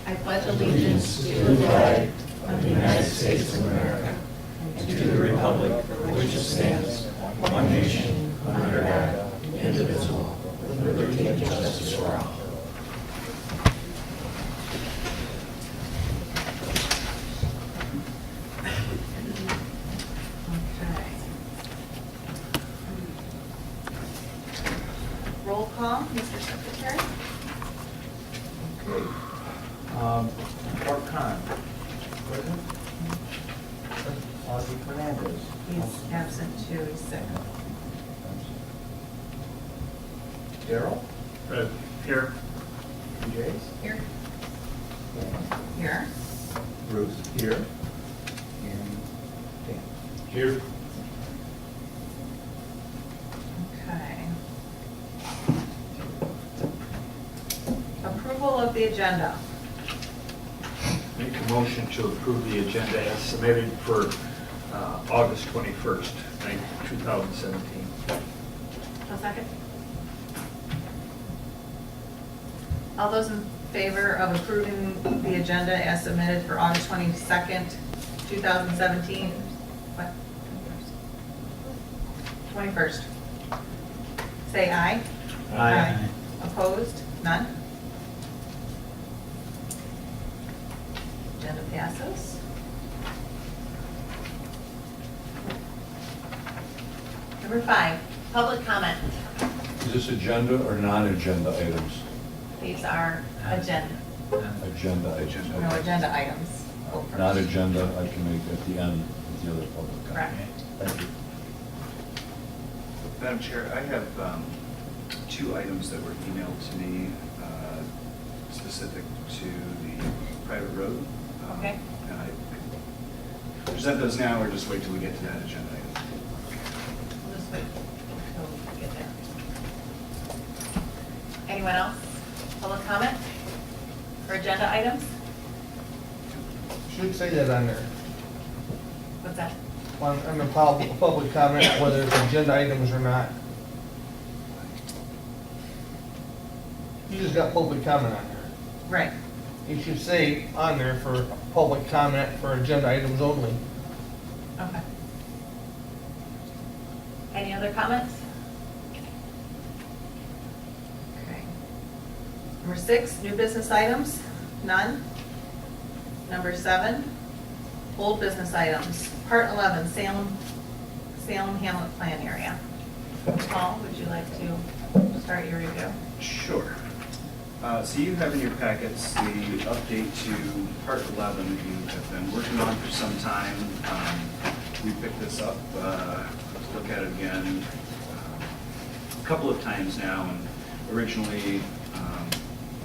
I pledge allegiance to the flag of the United States of America and to the republic for which it stands, one nation, under God, indivisible, with liberty and justice for all. Roll call, Mr. Secretary. Okay. Mark Khan. Present. Ozzie Fernandez. He's absent too, he's sick. Daryl. Here. Jace. Here. Dan. Here. Bruce. Here. And Dan. Here. Okay. Approval of the agenda. Make a motion to approve the agenda as submitted for August 21st, 2017. A second. All those in favor of approving the agenda as submitted for August 22nd, 2017? What? 21st. Say aye. Aye. Opposed? None? Agenda passes. Number 5, public comment. Is this agenda or non-agenda items? These are agenda, Agenda items. no agenda items. Go first. Non-agenda, I can make at the end with the other public comment. Correct. Thank you. Madam Chair, I have two items that were emailed to me specific to the private road. Okay. And I can present those now or just wait till we get to that agenda item. We'll just wait until we get there. Anyone else? Public comment for agenda items? Should say that on there, What's that? on the public comment, whether it's agenda items or not. You just got public comment on there. Right. You should say on there for public comment for agenda items only. Okay. Any other comments? Okay. Number 6, new business items, none. Number 7, old business items. Part 11, Salem Hamlet Plan Area. Paul, would you like to start your review? Sure. So you have in your packets the update to Part 11 that you have been working on for some time. We picked this up, let's look at it again, a couple of times now. And originally,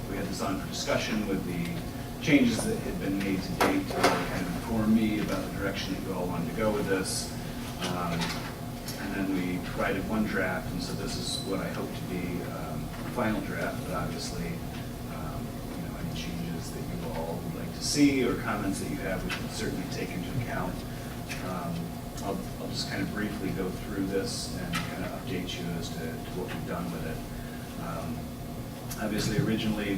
we had this on for discussion with the changes that had been made to date to kind of inform me about the direction that you all wanted to go with this. And then we provided one draft, and so this is what I hope to be the final draft, but obviously, any changes that you all would like to see or comments that you have, we can certainly take into account. I'll just kind of briefly go through this and kind of update you as to what we've done with it. Obviously, originally,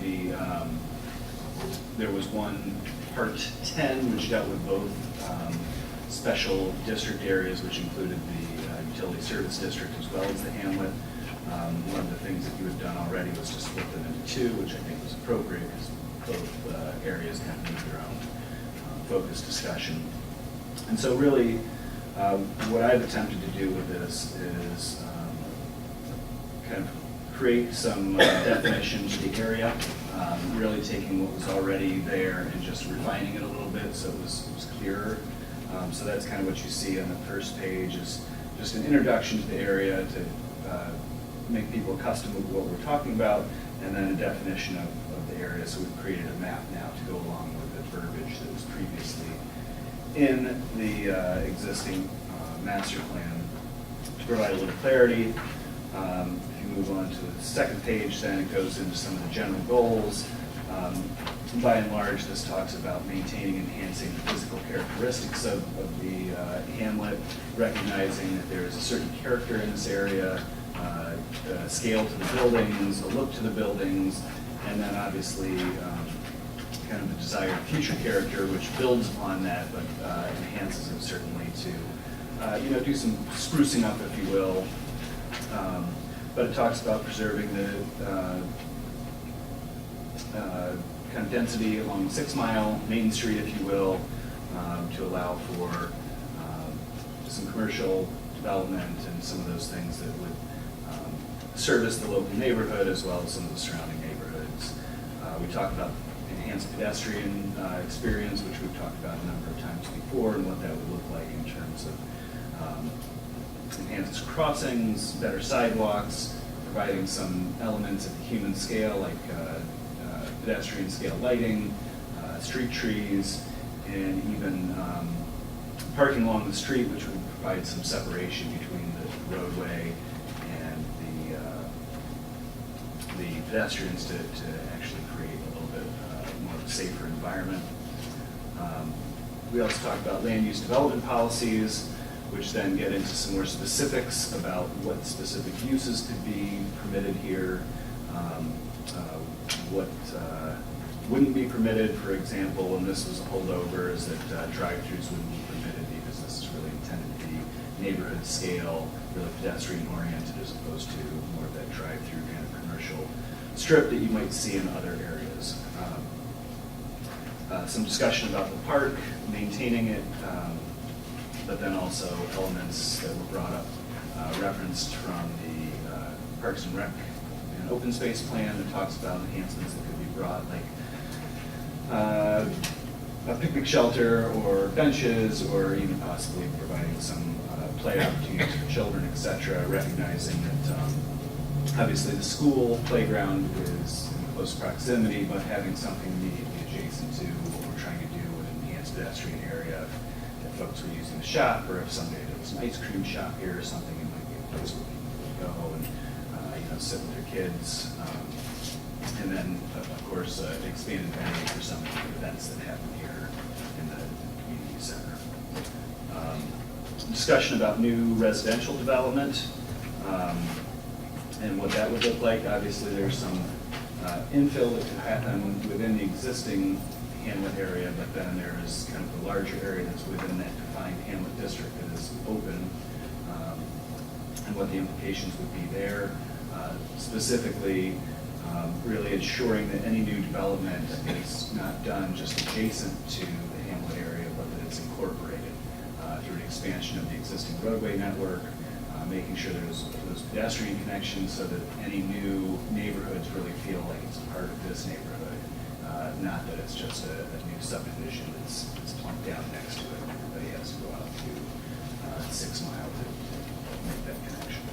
there was one Part 10, which dealt with both special district areas, which included the utility service district as well as the hamlet. One of the things that you had done already was to split them into two, which I think was appropriate because both areas kind of need their own focused discussion. And so really, what I've attempted to do with this is kind of create some definition to the area, really taking what was already there and just refining it a little bit so it was clearer. So that's kind of what you see on the first page is just an introduction to the area to make people accustomed with what we're talking about, and then a definition of the area. So we've created a map now to go along with the verbiage that was previously in the existing master plan to provide a little clarity. If you move on to the second page, then it goes into some of the general goals. By and large, this talks about maintaining and enhancing the physical characteristics of the hamlet, recognizing that there is a certain character in this area, scale to the buildings, a look to the buildings, and then obviously kind of the desired future character, which builds upon that, but enhances it certainly to, do some sprucing up, if you will. But it talks about preserving the kind of density along 6 Mile, Main Street, if you will, to allow for some commercial development and some of those things that would service the local neighborhood as well as some of the surrounding neighborhoods. We talked about enhanced pedestrian experience, which we've talked about a number of times before, and what that would look like in terms of enhanced crossings, better sidewalks, providing some elements at the human scale like pedestrian scale lighting, street trees, and even parking along the street, which would provide some separation between the roadway and the pedestrians to actually create a little bit more of a safer environment. We also talked about land use development policies, which then get into some more specifics about what specific uses could be permitted here, what wouldn't be permitted, for example, and this was a holdover, is that drive-throughs wouldn't be permitted because this is really intended to be neighborhood scale, really pedestrian oriented, as opposed to more of that drive-through kind of commercial strip that you might see in other areas. Some discussion about the park, maintaining it, but then also elements that were brought up, referenced from the Parks and Rec and Open Space Plan that talks about enhancements that could be brought, like a picnic shelter or benches, or even possibly providing some play opportunities for children, etc., recognizing that obviously the school playground is in close proximity, but having something immediately adjacent to what we're trying to do with an enhanced pedestrian area. If folks were using the shop, or if someday there was an ice cream shop here or something, it might be a place where people would go and sit with their kids. And then, of course, expanded venue for some of the events that happen here in the community center. Discussion about new residential development and what that would look like. Obviously, there's some infill that could happen within the existing hamlet area, but then there is kind of the larger area that's within that defined hamlet district that is open, and what the implications would be there. Specifically, really ensuring that any new development is not done just adjacent to the hamlet area, but that it's incorporated through an expansion of the existing roadway network, making sure there's those pedestrian connections so that any new neighborhoods really feel like it's part of this neighborhood, not that it's just a new subdivision that's plunked down next to it and everybody has to go out to 6 Mile to make that connection.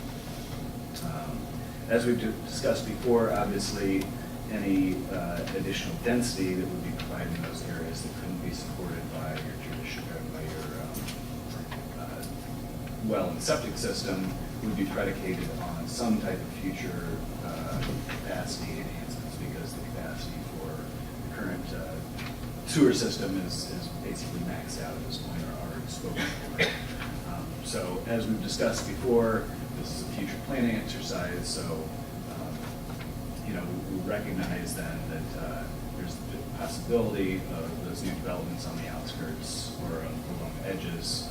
As we've discussed before, obviously, any additional density that would be provided in those areas that couldn't be supported by your well and septic system would be predicated on some type of future capacity enhancements, because the capacity for the current sewer system is basically maxed out at this point, or already spoken for. So as we've discussed before, this is a future planning exercise, so we recognize then that there's the possibility of those new developments on the outskirts or along the edges,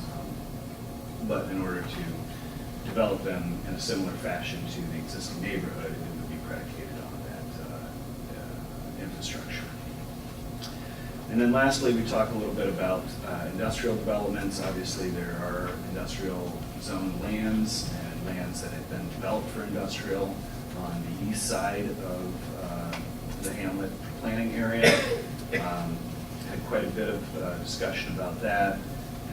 but in order to develop them in a similar fashion to the existing neighborhood, it would be predicated on that infrastructure. And then lastly, we talk a little bit about industrial developments. Obviously, there are industrial zone lands and lands that have been developed for industrial on the east side of the hamlet planning area. Had quite a bit of discussion about that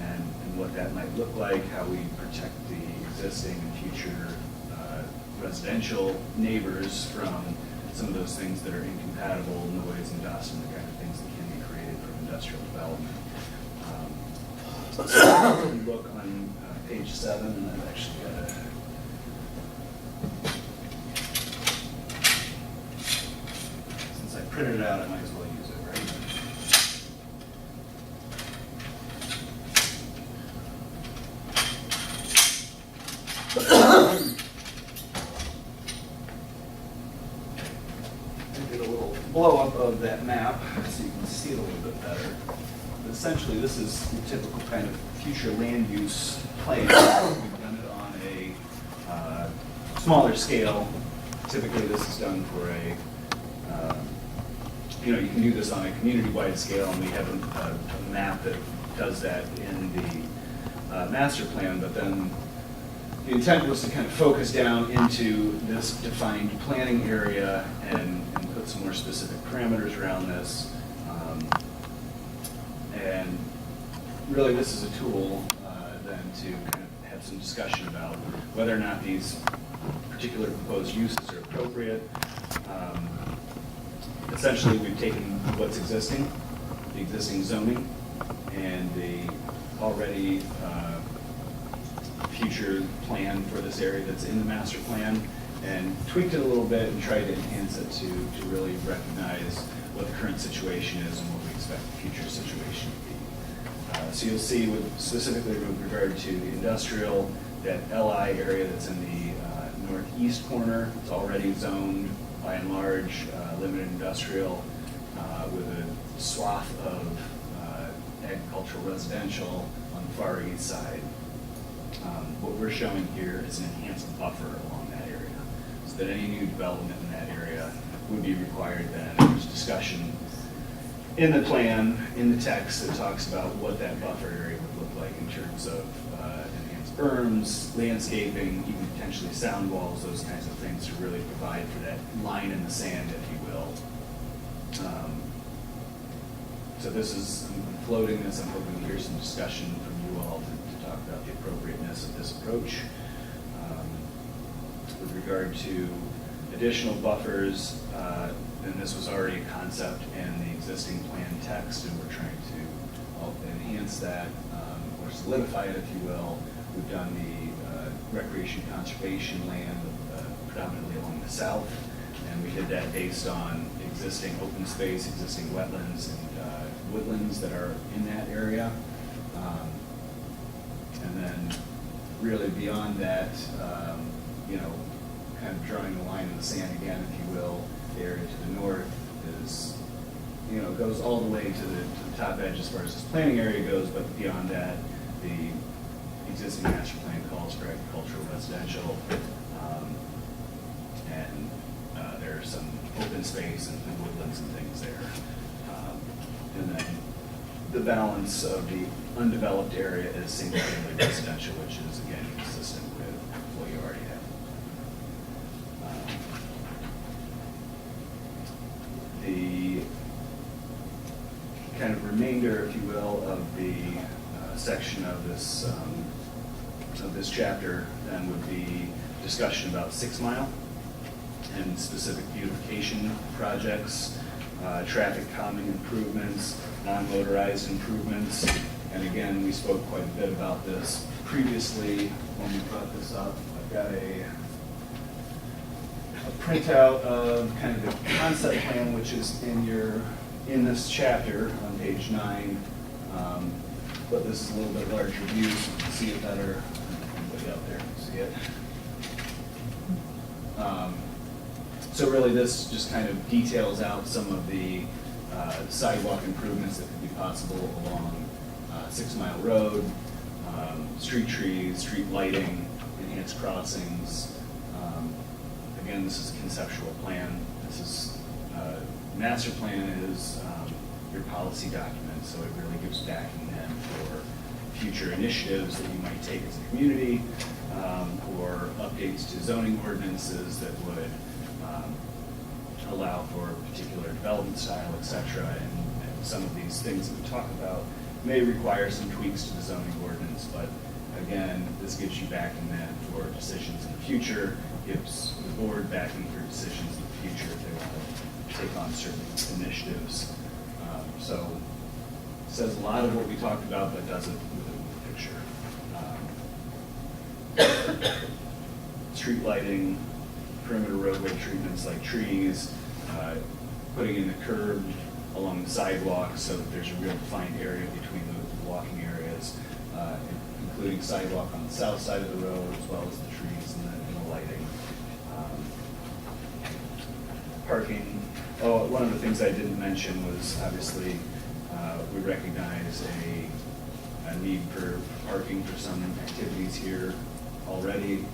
and what that might look like, how we protect the existing and future residential neighbors from some of those things that are incompatible, noise and dust and the kind of things that can be created from industrial development. So if you look on page 7, and I've actually got a since I printed it out, I might as well use it, right? blow-up of that map, so you can see it a little bit better. But essentially, this is the typical kind of future land use plan. We've done it on a smaller scale. Typically, this is done for a, you know, you can do this on a community-wide scale, and we have a map that does that in the master plan, but then the intent was to kind of focus down into this defined planning area and put some more specific parameters around this. And really, this is a tool then to kind of have some discussion about whether or not these particular proposed uses are appropriate. Essentially, we've taken what's existing, the existing zoning, and the already future plan for this area that's in the master plan, and tweaked it a little bit and tried to enhance it to really recognize what the current situation is and what we expect the future situation to be. So you'll see specifically with regard to the industrial, that LI area that's in the northeast corner, it's already zoned by and large limited industrial with a swath of agricultural residential on the far east side. What we're showing here is an enhanced buffer along that area, so that any new development in that area would be required then. There's discussion in the plan, in the text, that talks about what that buffer area would look like in terms of enhanced berms, landscaping, even potentially sound walls, those kinds of things to really provide for that line in the sand, if you will. So this is, I'm floating this, I'm hoping to hear some discussion from you all to talk about the appropriateness of this approach. With regard to additional buffers, and this was already a concept in the existing plan text, and we're trying to enhance that, or solidify it, if you will. We've done the recreation conservation land predominantly along the south, and we did that based on existing open space, existing wetlands, and woodlands that are in that area. And then really beyond that, you know, kind of drawing the line in the sand again, if you will, the area to the north is, you know, goes all the way to the top edge as far as this planning area goes, but beyond that, the existing master plan calls for agricultural residential, and there's some open space and woodlands and things there. And then the balance of the undeveloped area is single-family residential, which is again consistent with what you already have. The kind of remainder, if you will, of the section of this chapter then would be discussion about 6 Mile and specific beautification projects, traffic calming improvements, non-motorized improvements. And again, we spoke quite a bit about this previously when we brought this up. I've got a printout of kind of the concept plan, which is in this chapter on page 9. But this is a little bit larger view, so you can see it better. Anybody out there can see it. So really, this just kind of details out some of the sidewalk improvements that could be possible along 6 Mile Road, street trees, street lighting, enhanced crossings. Again, this is a conceptual plan. This is, master plan is your policy document, so it really gives backing then for future initiatives that you might take as a community, or updates to zoning ordinances that would allow for a particular development style, et cetera. And some of these things that we talk about may require some tweaks to the zoning ordinance, but again, this gives you backing then for decisions in the future, gives the board backing for decisions in the future if they want to take on certain initiatives. So it says a lot of what we talked about, but does it with a picture. Street lighting, perimeter roadway treatments like trees, putting in the curb along the sidewalk so that there's a real defined area between the walking areas, including sidewalk on the south side of the road as well as the trees and the lighting. Parking Oh, one of the things I didn't mention was obviously, we recognize a need for parking for some activities here already.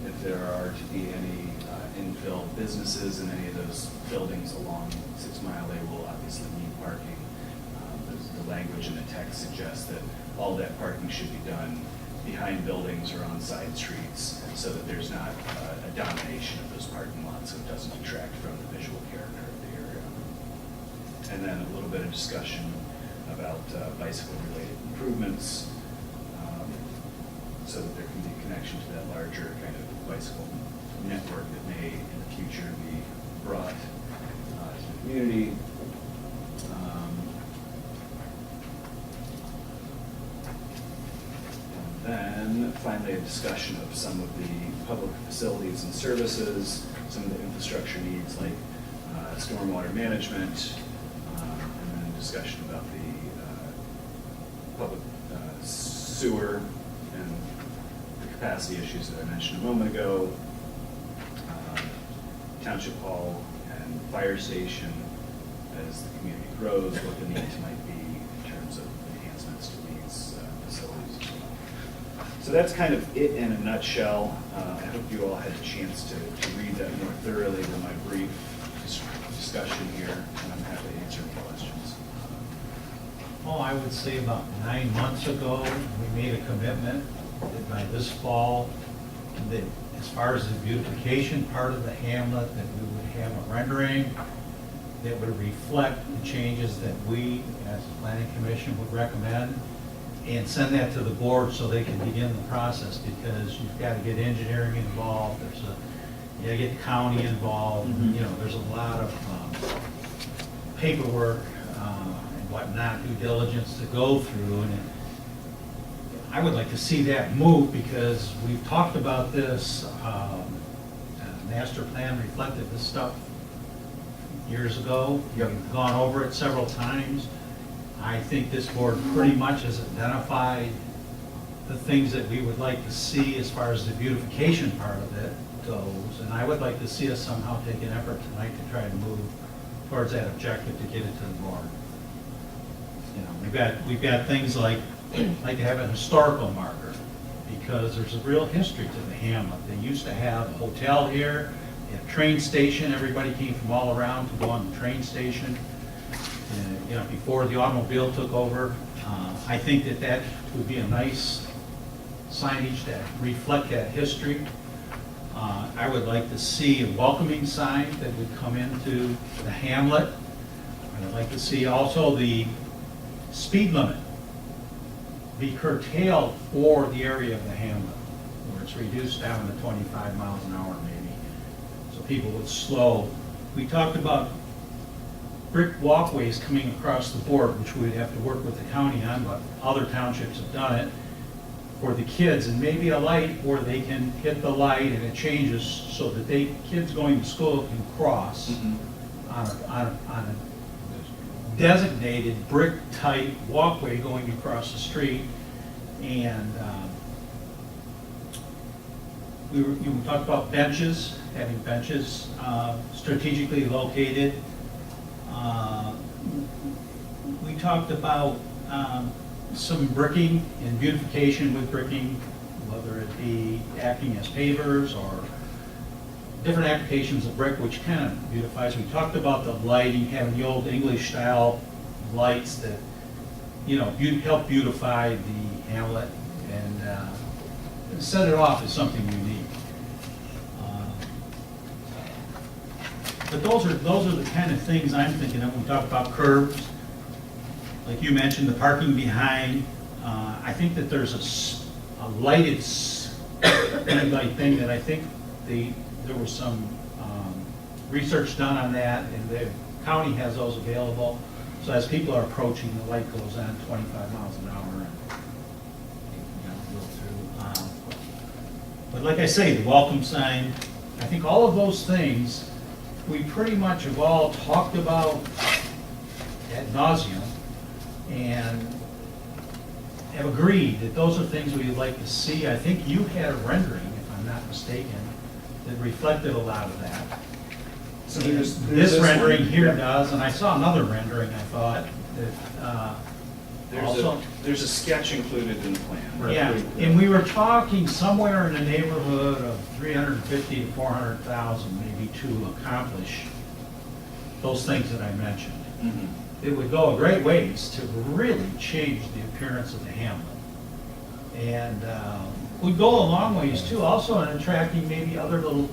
If there are to be any infill businesses in any of those buildings along 6 Mile, they will obviously need parking. The language in the text suggests that all that parking should be done behind buildings or on side streets, so that there's not a domination of those parking lots, so it doesn't detract from the visual character of the area. And then a little bit of discussion about bicycle-related improvements, so that there can be connection to that larger kind of bicycle network that may in the future be brought to the community. And then finally, a discussion of some of the public facilities and services, some of the infrastructure needs like stormwater management, and then a discussion about the public sewer and the capacity issues that I mentioned a moment ago, Township Hall and fire station as the community grows, what the needs might be in terms of enhancements to these facilities as well. So that's kind of it in a nutshell. I hope you all had a chance to read that more thoroughly than my brief discussion here, and I'm happy to answer any questions. Oh, I would say about 9 months ago, we made a commitment that by this fall, that as far as the beautification part of the hamlet, that we would have a rendering that would reflect the changes that we, as the planning commission, would recommend, and send that to the board so they can begin the process, because you've got to get engineering involved, you got to get the county involved, you know, there's a lot of paperwork and whatnot, due diligence to go through, and I would like to see that move, because we've talked about this, master plan reflected this stuff years ago. We've gone over it several times. I think this board pretty much has identified the things that we would like to see as far as the beautification part of it goes, and I would like to see us somehow take an effort tonight to try to move towards that objective to get it to the board. You know, we've got things like to have an historical marker, because there's a real history to the hamlet. They used to have a hotel here, a train station. Everybody came from all around to go on the train station. You know, before the automobile took over. I think that would be a nice signage that reflect that history. I would like to see a welcoming sign that would come into the hamlet. I'd like to see also the speed limit be curtailed for the area of the hamlet, where it's reduced down to 25 miles an hour maybe, so people would slow. We talked about brick walkways coming across the board, which we'd have to work with the county on, but other townships have done it for the kids, and maybe a light where they can hit the light and it changes so that kids going to school can cross on a designated brick-type walkway going across the street. And you talked about benches, having benches strategically located. We talked about some bricking and beautification with bricking, whether it be acting as pavers or different applications of brick, which kind of beautifies. We talked about the lighting, having the old English style lights that, you know, help beautify the hamlet and set it off as something unique. But those are the kind of things I'm thinking of when we talk about curbs. Like you mentioned, the parking behind. I think that there's a lighted light thing that I think there was some research done on that, and the county has those available. So as people are approaching, the light goes on 25 miles an hour and go through. But like I say, the welcome sign, I think all of those things we pretty much have all talked about ad nauseum and have agreed that those are things we'd like to see. I think you had a rendering, if I'm not mistaken, that reflected a lot of that. So there's This one. rendering here Yep. does, and I saw another rendering, I thought, that, also. There's a sketch included in the plan. Right. Yeah, and we were talking somewhere in the neighborhood of 350 to 400,000 maybe to accomplish those things that I mentioned. Mhm. It would go a great ways to really change the appearance of the hamlet. And would go a long ways too, also in attracting maybe other little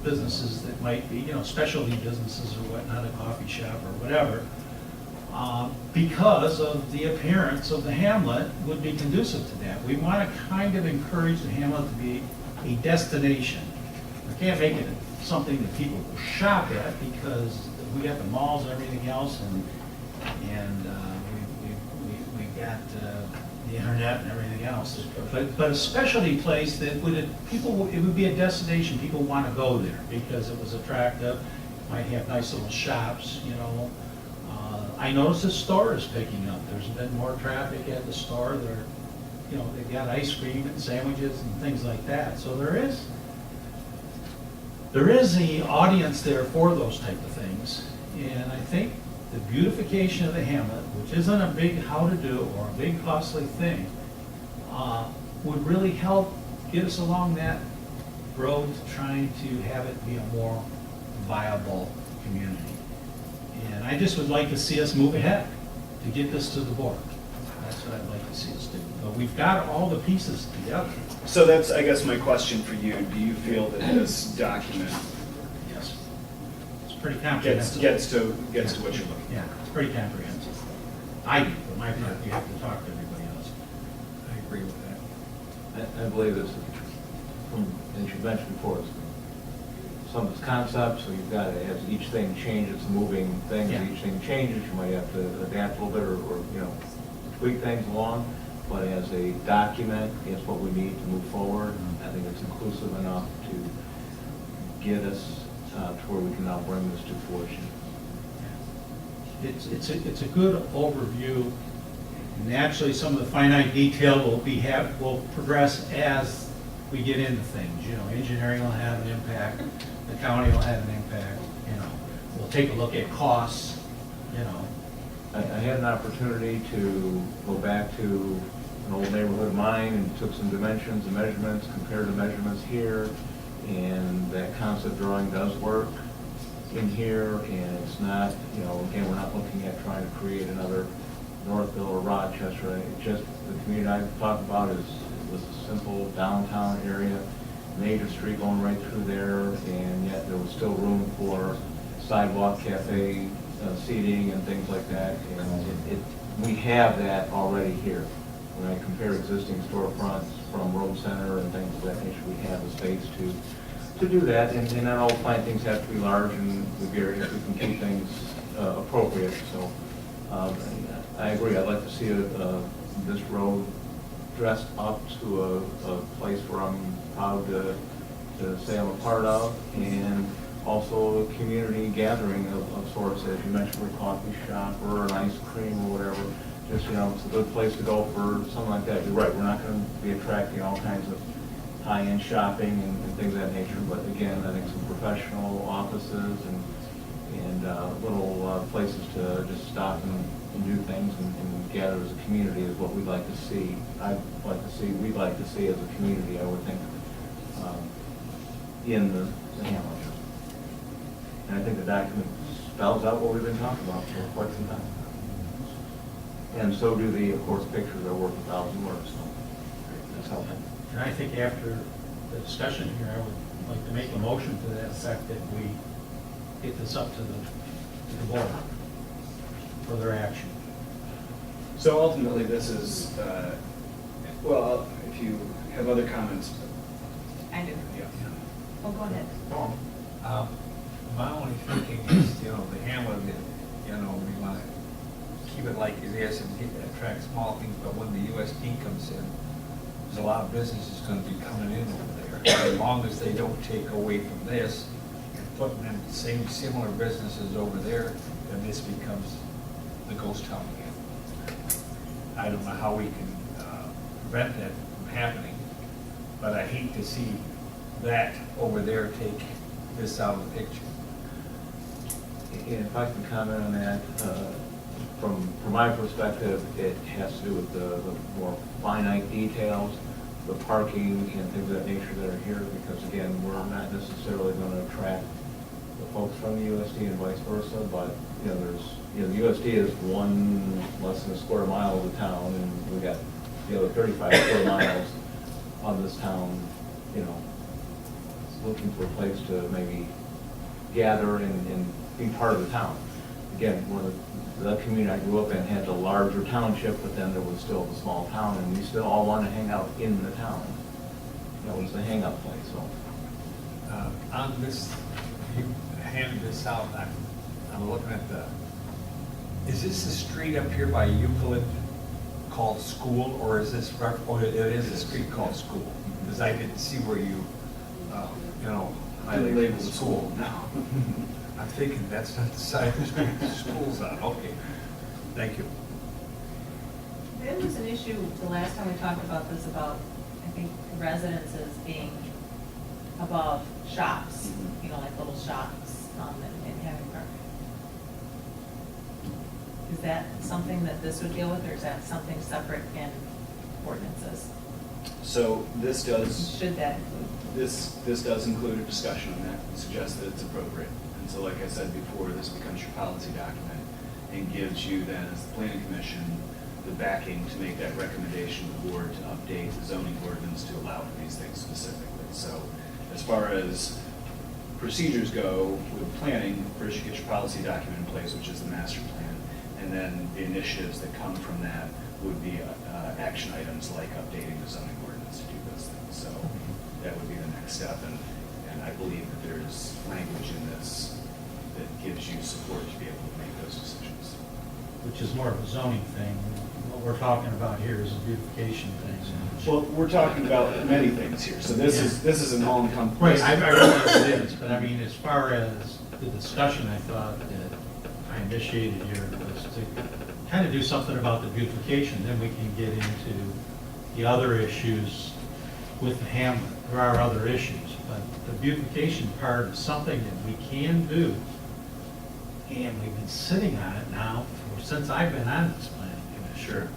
businesses that might be, specialty businesses or whatnot, a coffee shop or whatever. Because of the appearance of the hamlet would be conducive to that. We want to kind of encourage the hamlet to be a destination. We can't make it something that people will shop at because we got the malls and everything else, and we got the internet and everything else. But a specialty place that it would be a destination. People want to go there because it was attractive. Might have nice little shops, I noticed the store is picking up. There's been more traffic at the store. They've got ice cream and sandwiches and things like that. So there is the audience there for those type of things. And I think the beautification of the hamlet, which isn't a big how-to-do or a big costly thing, would really help get us along that road to trying to have it be a more viable community. And I just would like to see us move ahead to get this to the board. That's what I'd like to see us do. But we've got all the pieces together. So that's, I guess, my question for you. Do you feel that this document Yes. It's pretty comprehensive. gets to what you're looking Yeah, it's pretty comprehensive. I do, for my part, you have to talk to everybody else. I agree with that. I believe this, as you mentioned before, it's some of its concepts, so you've got, as each thing changes, it's a moving thing, Yeah. as each thing changes, you might have to adapt a little bit or tweak things along, but as a document, it's what we need to move forward. I think it's inclusive enough to get us to where we can now bring this to fruition. It's a good overview. Naturally, some of the finite detail will progress as we get into things. Engineering will have an impact, the county will have an impact, We'll take a look at costs, I had an opportunity to go back to an old neighborhood of mine and took some dimensions and measurements, compared the measurements here, and that concept drawing does work in here, and it's not, again, we're not looking at trying to create another Northville or Rochester. It's just, the community I've talked about is a simple downtown area, major street going right through there, and yet there was still room for sidewalk, cafe, seating and things like that, and we have that already here. When I compare existing storefronts from road center and things of that nature, we have the space to do that, and not all plantings have to be large, and we can keep things appropriate, so I agree. I'd like to see this road dressed up to a place where I'm proud to say I'm a part of, and also a community gathering of sorts, as you mentioned, a coffee shop or an ice cream or whatever. Just, it's a good place to go for something like that. You're right, we're not going to be attracting all kinds of high-end shopping and things of that nature, but again, I think some professional offices and little places to just stop and do things and gather as a community is what we'd like to see. We'd like to see as a community, I would think, in the hamlet. And I think the document spells out what we've been talking about for quite some time. And so do of course, pictures are worth 1,000 words, so that's helpful. And I think after the discussion here, I would like to make a motion to that effect that we get this up to the board for their action. So ultimately, this is, if you have other comments. I do. Yeah. Oh, go ahead. My only thinking is, the hamlet, we want to keep it like it is and attract small things, but when the USD comes in, there's a lot of businesses going to be coming in over there. As long as they don't take away from this and putting in the same similar businesses over there, then this becomes the ghost town again. I don't know how we can prevent that from happening, but I hate to see that over there take this out of the picture. And if I can comment on that, from my perspective, it has to do with the more finite details, the parking and things of that nature that are here, because again, we're not necessarily going to attract the folks from the USD and vice versa, but, you know, the USD is less than a square mile of the town, and we got the other 35 square miles of this town, you know, looking for a place to maybe gather and be part of the town. Again, the community I grew up in had the larger township, but then there was still the small town, and we still all want to hang out in the town. That was the hang-out place, so. On this, you handed this out, I'm looking at is this the street up here by Euclid called School, or is this, oh, it is a street called School? Because I didn't see where you, you know, highlighted Labeled the school, school. no. I'm thinking that's not the side of the street the school's on, okay. Thank you. There was an issue the last time we talked about this, about, I think, residences being above shops, you know, like little shops, and having parking. Is that something that this would deal with, or is that something separate in ordinances? So this does, Should that include? this does include a discussion on that, and suggests that it's appropriate. And so like I said before, this becomes your policy document and gives you then, as the planning commission, the backing to make that recommendation to the board to update the zoning ordinance to allow for these things specifically. So as far as procedures go with planning, first you get your policy document in place, which is the master plan, and then the initiatives that come from that would be action items like updating the zoning ordinance to do those things. So that would be the next step, and I believe that there's language in this that gives you support to be able to make those decisions. Which is more of a zoning thing. What we're talking about here is a beautification thing. Well, we're talking about many things here, so this is an all-encompassing. Right, I realize it is, but I mean, as far as the discussion, I thought that I initiated here was to kind of do something about the beautification, then we can get into the other issues with the hamlet. There are other issues, but the beautification part is something that we can do, and we've been sitting on it now since I've been on this planning commission. Sure.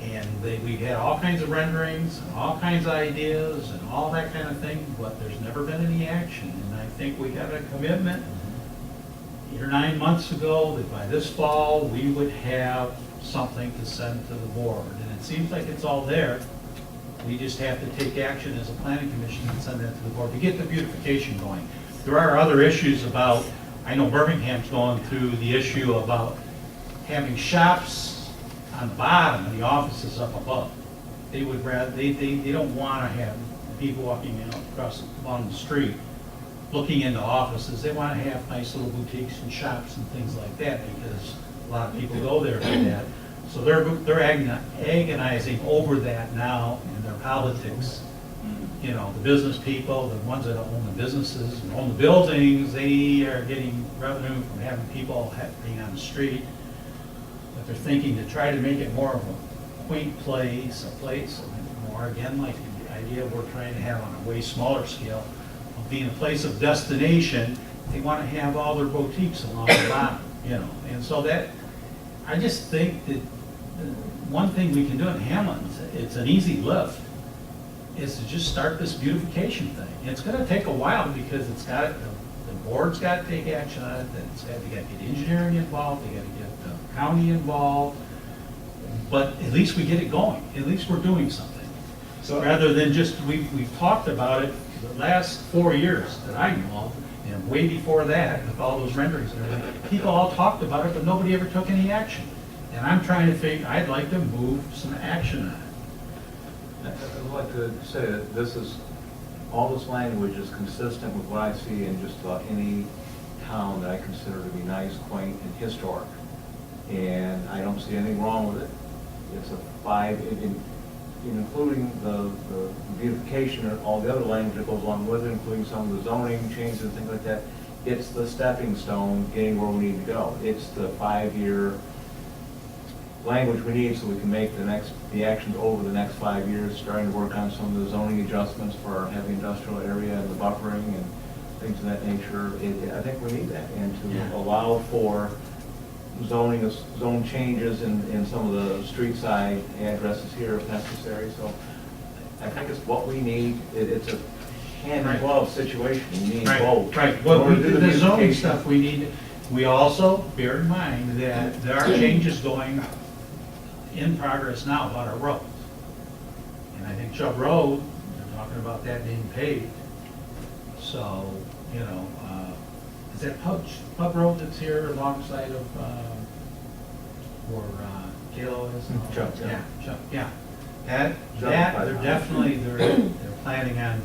And we've had all kinds of renderings, and all kinds of ideas, and all that kind of thing, but there's never been any action. And I think we got a commitment 8 or 9 months ago that by this fall, we would have something to send to the board. And it seems like it's all there. We just have to take action as a planning commission and send that to the board to get the beautification going. There are other issues about, I know Birmingham's going through the issue about having shops on the bottom and the offices up above. They would rather, they don't want to have people walking out across along the street looking into offices. They want to have nice little boutiques and shops and things like that, because a lot of people go there for that. So they're agonizing over that now in their politics. You know, the business people, the ones that own the businesses and own the buildings, they are getting revenue from having people being on the street. But they're thinking to try to make it more of a quaint place, a place more, again, like the idea we're trying to have on a way smaller scale of being a place of destination. They want to have all their boutiques along the bottom, you know. And so that, I just think that one thing we can do in Hamlet, it's an easy lift, is to just start this beautification thing. It's going to take a while because it's got, the board's got to take action on it, then they got to get engineering involved, they got to get the county involved, but at least we get it going. At least we're doing something. So Rather than just, we've talked about it the last 4 years that I know of, and way before that, with all those renderings and everything, people all talked about it, but nobody ever took any action. And I'm trying to figure, I'd like to move some action on it. I'd like to say that this is, all this language is consistent with what I see in just about any town that I consider to be nice, quaint, and historic. And I don't see anything wrong with it. It's a 5, including the beautification and all the other language that goes along with it, including some of the zoning changes and things like that. It's the stepping stone getting where we need to go. It's the 5-year language we need so we can make the actions over the next 5 years, starting to work on some of the zoning adjustments for our heavy industrial area and the buffering and things of that nature, I think we need that. And Yeah. to allow for zone changes in some of the street side addresses here if necessary. So I think it's what we need. It's a hand-in-glove situation. We need both. Right, but we In order to do do the zoning beautification. stuff, we need, we also, bear in mind that there are changes going in progress now about our roads. And I think Chubb Road, they're talking about that being paved. So, you know, is that Pub Road that's here alongside of, where Kalo is? Chubb, yeah. Yeah, Chubb, yeah. That, Chubb, they're definitely, they're planning on,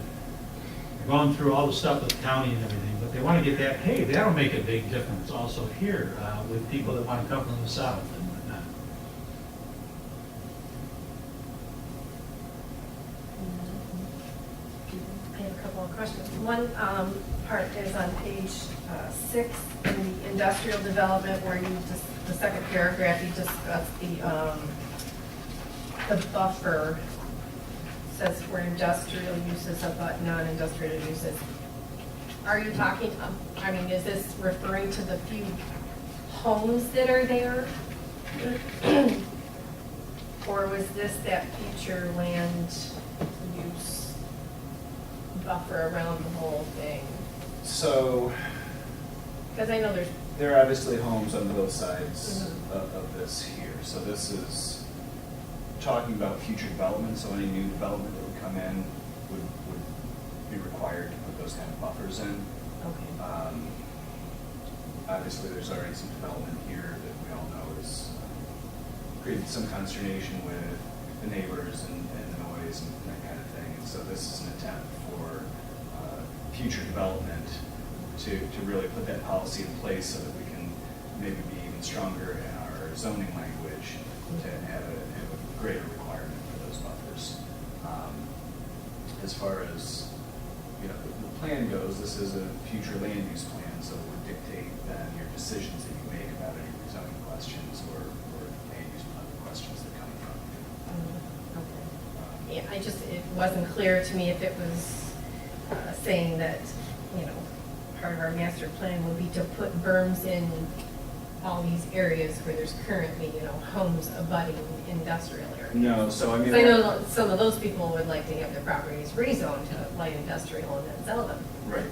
they're going through all the stuff with the county and everything, but they want to get that, hey, that'll make a big difference also here with people that want to come from the south and whatnot. I have a couple of questions. One part is on page 6 in the industrial development where you just, the second paragraph, you discuss the buffer says for industrial uses about non-industrial uses. Are you talking, I mean, is this referring to the few homes that are there? Or was this that future land use buffer around the whole thing? So Because I know there's, there are obviously homes on both sides Mhm. of this here. So this is talking about future development, so any new development that would come in would be required to put those kind of buffers in. okay. Obviously, there's already some development here that we all know has created some consternation with the neighbors and the noise and that kind of thing. And so this is an attempt for future development to really put that policy in place so that we can maybe be even stronger in our zoning language to have a greater requirement for those buffers. As far as, you know, the plan goes, this is a future land use plan, so it would dictate then your decisions that you make about any rezoning questions or land use plan questions that come from you. Okay. Yeah, it wasn't clear to me if it was saying that, you know, part of our master plan would be to put berms in all these areas where there's currently, you know, homes abutting industrial areas. No, so I mean. So I know some of those people would like to have their properties rezoned to light industrial and then sell them. Right.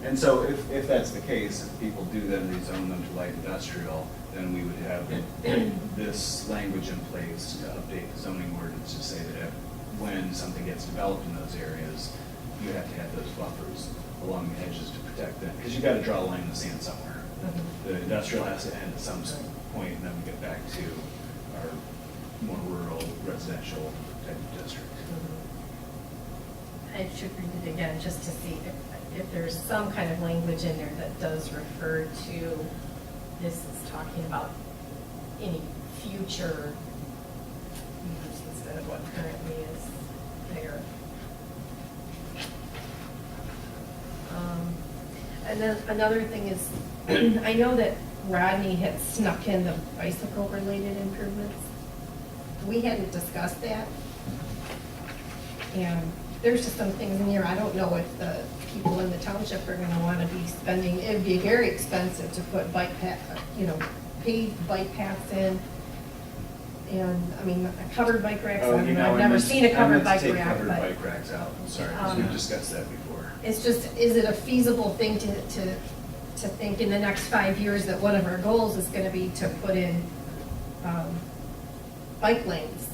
And so if that's the case, if people do then rezone them to light industrial, then we would have this language in place to update the zoning ordinance to say that when something gets developed in those areas, you have to have those buffers along the edges to protect them, because you've got to draw a line in the sand somewhere. The industrial has to end at some point, and then we get back to our more rural residential type of district. I should read it again just to see if there's some kind of language in there that does refer to, this is talking about any future use instead of what currently is there. And then another thing is, I know that Rodney had snuck in the bicycle-related improvements. We hadn't discussed that. And there's just some things in here, I don't know if the people in the township are gonna wanna be spending, it'd be very expensive to put bike path, you know, paved bike paths in. And, I mean, covered bike racks, Oh, you know, I've never seen a covered bike Take rack, covered but bike racks out, I'm sorry, because we've discussed that before. it's just, is it a feasible thing to think in the next 5 years that one of our goals is gonna be to put in bike lanes?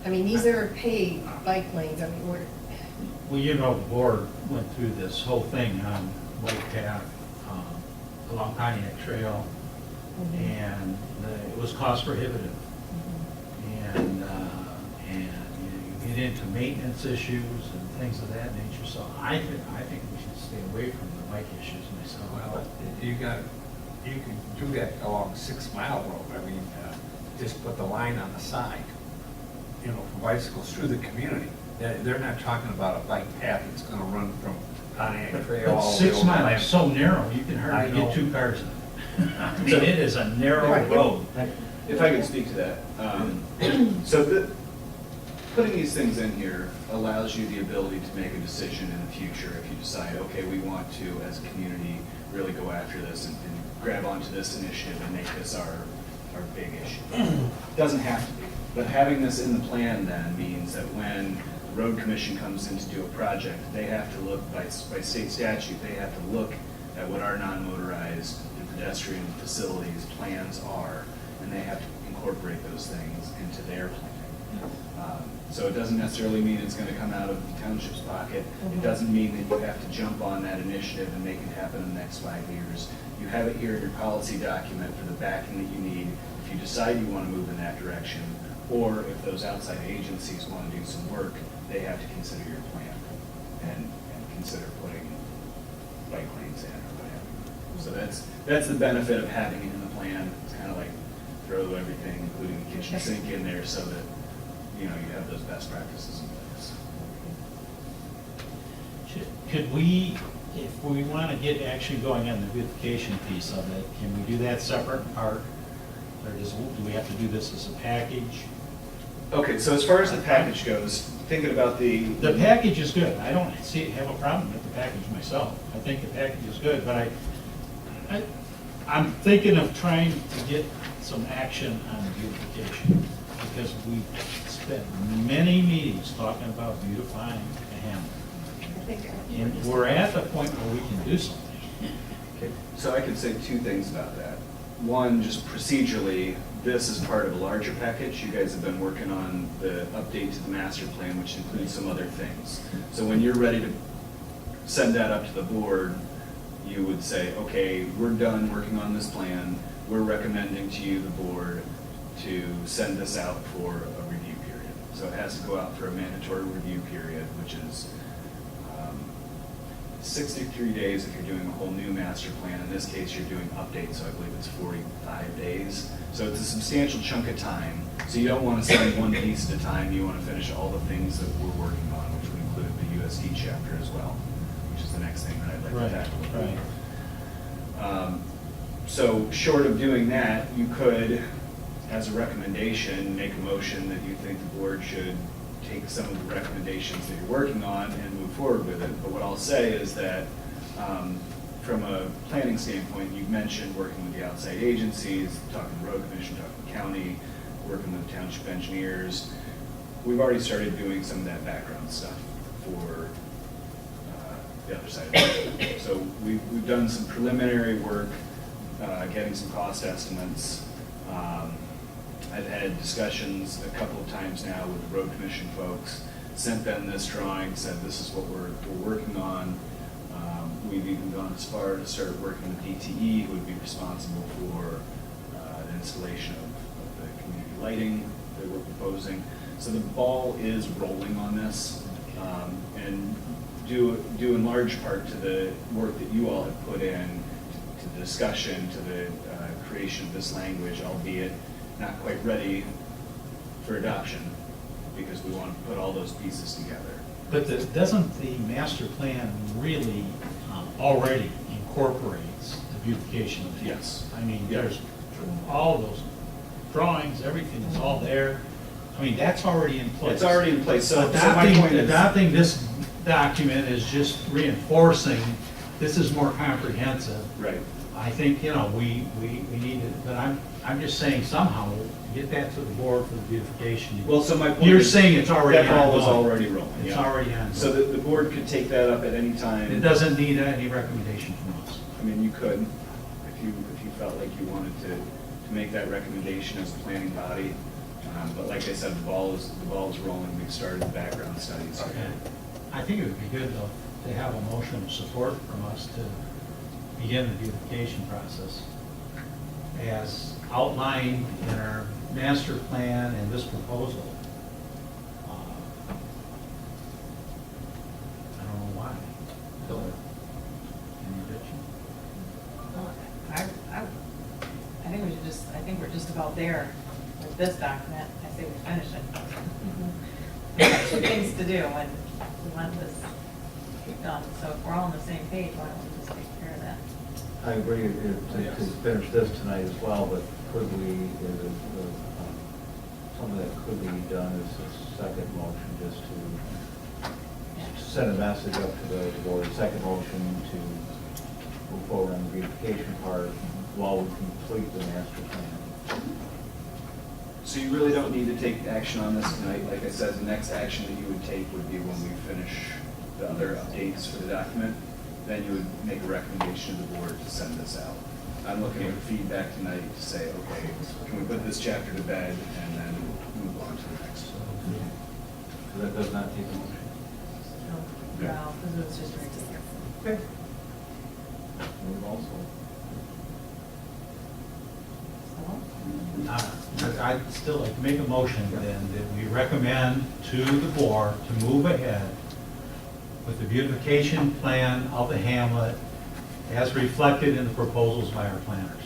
I mean, these are paved bike lanes, I mean, Well, you know, the board went through this whole thing on bike path along Pontiac Trail, and it was cost prohibitive. And you get into maintenance issues and things of that nature, so I think we should stay away from the bike issues myself. Well, you can do that along 6 Mile Road. I mean, just put the line on the side, you know, for bicycles through the community. They're not talking about a bike path that's gonna run from Pontiac Trail But all the way 6 over to Mile Lamp. is so narrow, you can I hardly know. get 2 cars in it. I mean, it is a narrow Right. road. If I could speak to that. So putting these things in here allows you the ability to make a decision in the future if you decide, okay, we want to, as a community, really go after this and grab onto this initiative and make this our big issue. Doesn't have to be, but having this in the plan then means that when the road commission comes in to do a project, they have to look, by state statute, they have to look at what our non-motorized and pedestrian facilities plans are, and they have to incorporate those things into their plan. So it doesn't necessarily mean it's gonna come out of the township's pocket. It doesn't mean that you have to jump on that initiative and make it happen in the next 5 years. You have it here in your policy document for the backing that you need if you decide you wanna move in that direction, or if those outside agencies wanna do some work, they have to consider your plan and consider putting bike lanes in or whatever. So that's the benefit of having it in the plan. It's kind of like throw everything, including the kitchen sink, in there so that, you know, you have those best practices in place. Could we, if we want to get action going on the beautification piece of it, can we do that separate part? Or do we have to do this as a package? Okay, so as far as the package goes, thinking about The package is good. I don't have a problem with the package myself. I think the package is good, but I'm thinking of trying to get some action on beautification, because we spent many meetings talking about beautifying the hamlet. And we're at the point where we can do something. Okay, so I could say two things about that. One, just procedurally, this is part of a larger package. You guys have been working on the update to the master plan, which includes some other things. So when you're ready to send that up to the board, you would say, okay, we're done working on this plan. We're recommending to you, the board, to send this out for a review period. So it has to go out for a mandatory review period, which is 63 days if you're doing a whole new master plan. In this case, you're doing updates, so I believe it's 45 days. So it's a substantial chunk of time. So you don't want to send one piece at a time. You want to finish all the things that we're working on, which would include the USD chapter as well, which is the next thing that I'd like to tackle. Right. So short of doing that, you could, as a recommendation, make a motion that you think the board should take some of the recommendations that you're working on and move forward with it. But what I'll say is that from a planning standpoint, you've mentioned working with the outside agencies, talking to the road commission, talking to the county, working with the township engineers. We've already started doing some of that background stuff for the other side of it. So we've done some preliminary work, getting some cost estimates. I've had discussions a couple of times now with the road commission folks, sent them this drawing, said this is what we're working on. We've even gone as far to start working with DTE, who would be responsible for the installation of the community lighting that we're proposing. So the ball is rolling on this, and due in large part to the work that you all have put in, to the discussion, to the creation of this language, albeit not quite ready for adoption, because we want to put all those pieces together. But doesn't the master plan really already incorporates the beautification of the hamlet? Yes. I mean, Yeah. there's all those drawings, everything is all there. I mean, that's already in place. It's already in place, so my point is. Adopting this document is just reinforcing, this is more comprehensive. Right. I think, you know, we need it, but I'm just saying somehow, get that to the board for the beautification. Well, so my point You're is saying it's already that ball is ongoing. already rolling. It's yeah. already on. So the board could take that up at any time. It doesn't need any recommendation from us. I mean, you could, if you felt like you wanted to make that recommendation as a planning body. But like I said, the ball is rolling. We've started the background studies. I think it would be good, though, to have a motion of support from us to begin the beautification process as outlined in our master plan and this proposal. I don't know why. Any objection? I think we should just, I think we're just about there with this document. I say we finish it. We've got two things to do, and we want this done. So if we're all on the same page, why don't we just take care of that? I agree to finish this tonight as well, but could we, something that could be done is a second motion, just to send a message up to the board. Second motion to move forward on the beautification part while we complete the master plan. So you really don't need to take action on this tonight. Like I said, the next action that you would take would be when we finish the other updates for the document. Then you would make a recommendation to the board to send this out. I'm looking for feedback tonight to say, okay, can we put this chapter to bed and then move on to the next? So that does not take a motion. No, because it was just very discussing. Move also. I'd still like to make a motion then that we recommend to the board to move ahead with the beautification plan of the hamlet as reflected in the proposals by our planners.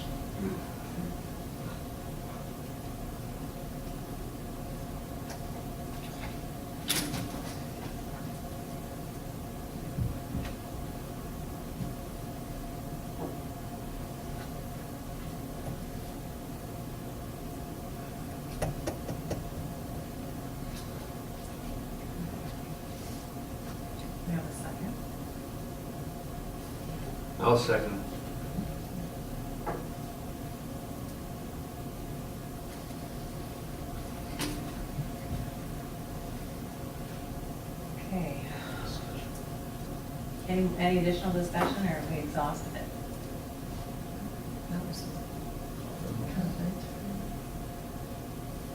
We have a second. I'll second. Okay. Any additional discussion, or have we exhausted it?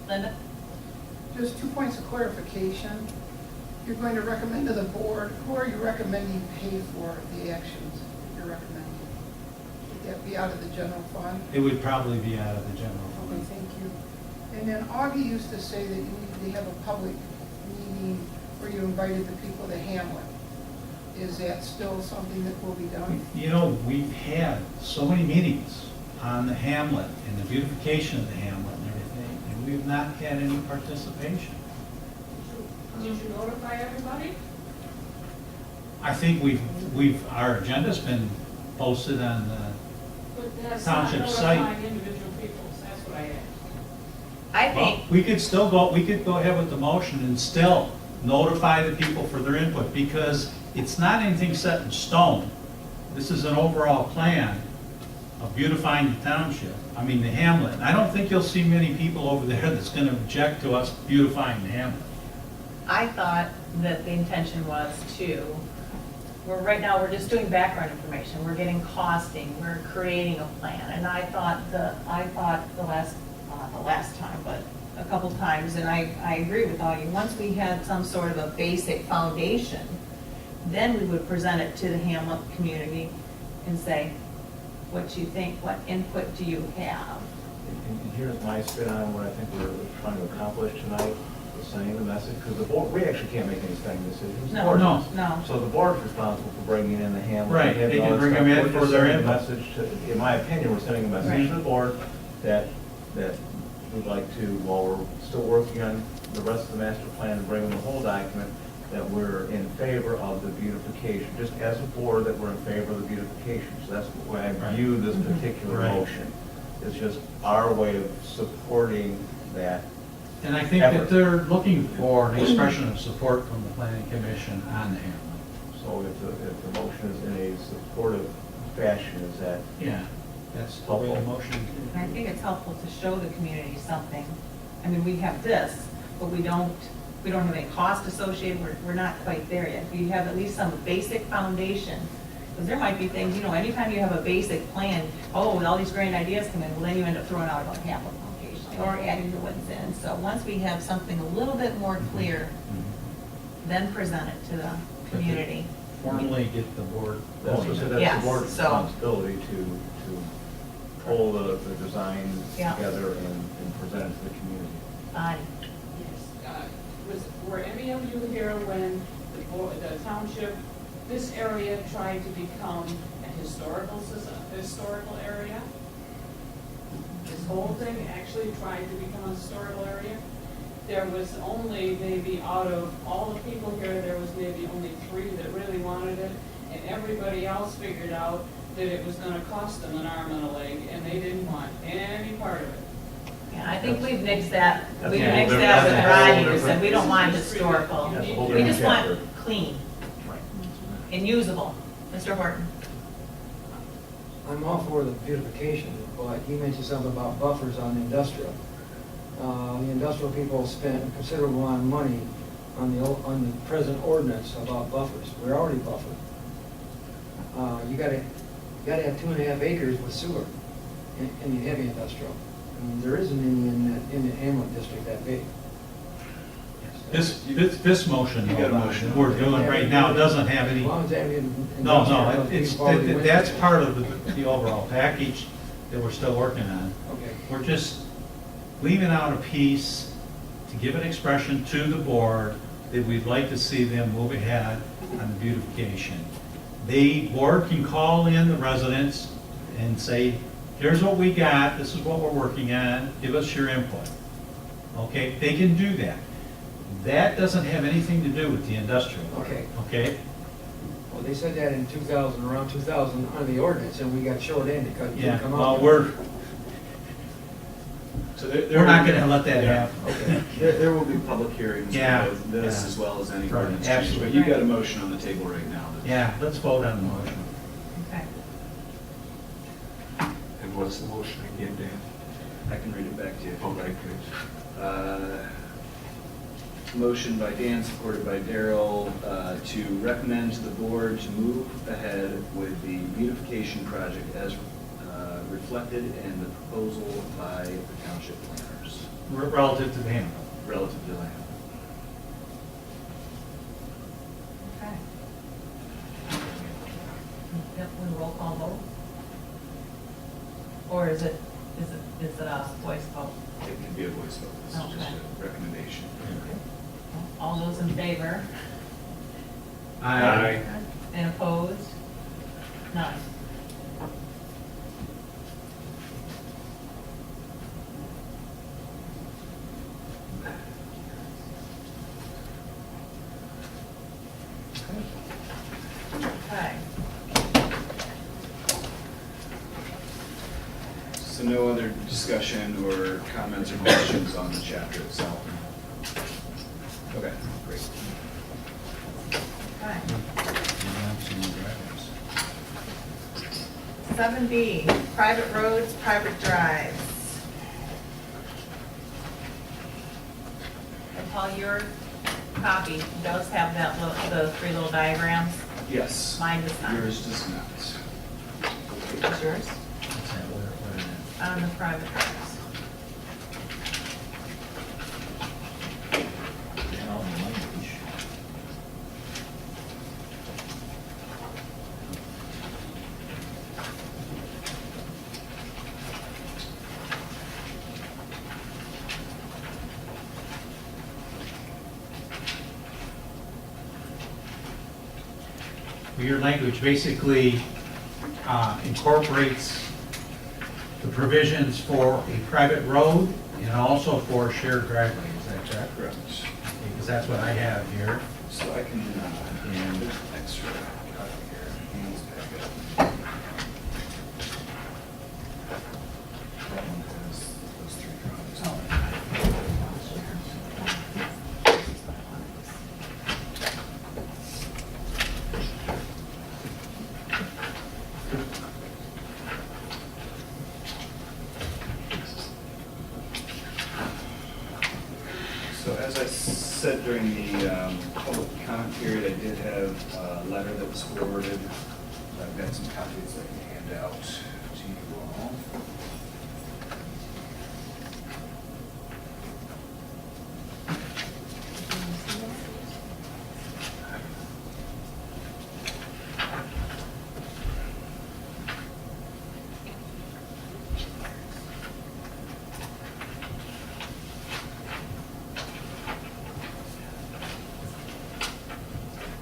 Linda? Just 2 points of clarification. You're going to recommend to the board, who are you recommending pay for the actions you're recommending? Would that be out of the general fund? It would probably be out of the general Okay, fund. thank you. And then Augie used to say that you needed to have a public meeting where you invited the people to Hamlet. Is that still something that will be done? You know, we've had so many meetings on the hamlet and the beautification of the hamlet and everything, and we've not had any participation. Did you notify everybody? I think our agenda's been posted on the But that's not Township site. notifying individual people, that's what I asked. I Well, think, we could still go, we could go ahead with the motion and still notify the people for their input, because it's not anything set in stone. This is an overall plan of beautifying the township, the hamlet. And I don't think you'll see many people over there that's gonna object to us beautifying the hamlet. I thought that the intention was right now, we're just doing background information, we're getting costing, we're creating a plan, and I thought not the last time, but a couple times, and I agree with all you, once we had some sort of a basic foundation, then we would present it to the hamlet community and say, what you think, what input do you have? And here's my spin on what I think we're trying to accomplish tonight, is sending the message, because the board, we actually can't make any spending decisions. The No, board no, does. no. So the board's responsible for bringing in the hamlet. Right, and they all can that bring stuff. them in We're for just their sending a input. message to, in my opinion, we're sending a message Right. to the board that we'd like to, while we're still working on the rest of the master plan and bringing the whole document, that we're in favor of the beautification, just as a board, that we're in favor of the beautification. So that's the way I view this particular Right. motion. It's just our way of supporting that. And I think that they're looking for an expression of support from the planning commission on the hamlet. So if the motion is in a supportive fashion, is that Yeah, that's the way the motion. And I think it's helpful to show the community something. We have this, but we don't have any cost associated, we're not quite there yet. We have at least some basic foundation, because there might be things, anytime you have a basic plan, with all these grand ideas come in, well, then you end up throwing out about half of them occasionally, or adding the ones in. So once we have something a little bit more clear, then present it to the community. Formally get the board That's going. the Yes, board's so- responsibility to pull the design Yeah. together and present it to the community. Fine. Yes. Were any of you here when the township, this area tried to become a historical area? This whole thing actually tried to become a historical area? There was only maybe, out of all the people here, there was maybe only 3 that really wanted it, and everybody else figured out that it was gonna cost them an arm and a leg, and they didn't want any part of it. Yeah, think we've nixed that, we've Yeah, nixed well, that with that's a dry whole use, and we don't want historical. That's a whole We just different want clean and usable. Mr. Horton? I'm all for the beautification, but you mentioned something about buffers on the industrial. The industrial people spent a considerable amount of money on the present ordinance about buffers. We're already buffered. You gotta have 2.5 acres with sewer in the heavy industrial. And there isn't any in the Hamlet district that big. This motion, You got a motion. we're doing right now doesn't have any, As long as that no, industrial, that's part of the overall package that we're still working on. Okay. We're just leaving out a piece to give an expression to the board that we'd like to see them move ahead on the beautification. The board can call in the residents and say, here's what we got, this is what we're working on, give us your input. Okay, they can do that. That doesn't have anything to do with the industrial. Okay. Okay? Well, they said that in 2000, around 2000 on the ordinance, and we got short-ended because it Yeah, didn't come well, out. we're There not will gonna let that be- happen. Okay. There will be public hearings Yeah, for both this yeah. as well as any Right, ordinance change. But absolutely. you've got a motion on the table right now. that- Yeah, let's vote on the motion. Okay. And what's the motion again, Dan? I can read it back to you. if you'd Okay, like. please. Motion by Dan, supported by Daryl, to recommend to the board to move ahead with the beautification project as reflected in the proposal by the township planners Relative to the handle. relative to land. Okay. Yep, we roll call vote? Or is it a voice vote? It can be a voice vote. This is just Okay. a recommendation. All those in favor? Aye. And opposed? None. Okay. So no other discussion or comments or questions on the chapter itself? Okay, great. Okay. 7B, private roads, private drives. And Paul, your copy does have that the 3 little diagrams. Yes. Mine does not. Yours does not. Is yours? What's that, what is it? On the private drives. Your language basically incorporates the provisions for a private road and also for a shared driveway, is that correct? Correct. Because that's what I have here. So I can, and there's an extra copy here. Hands back up. That one has those 3 drawings. So as I said during the public comment period, I did have a letter that was forwarded. I've got some copies I can hand out to you all.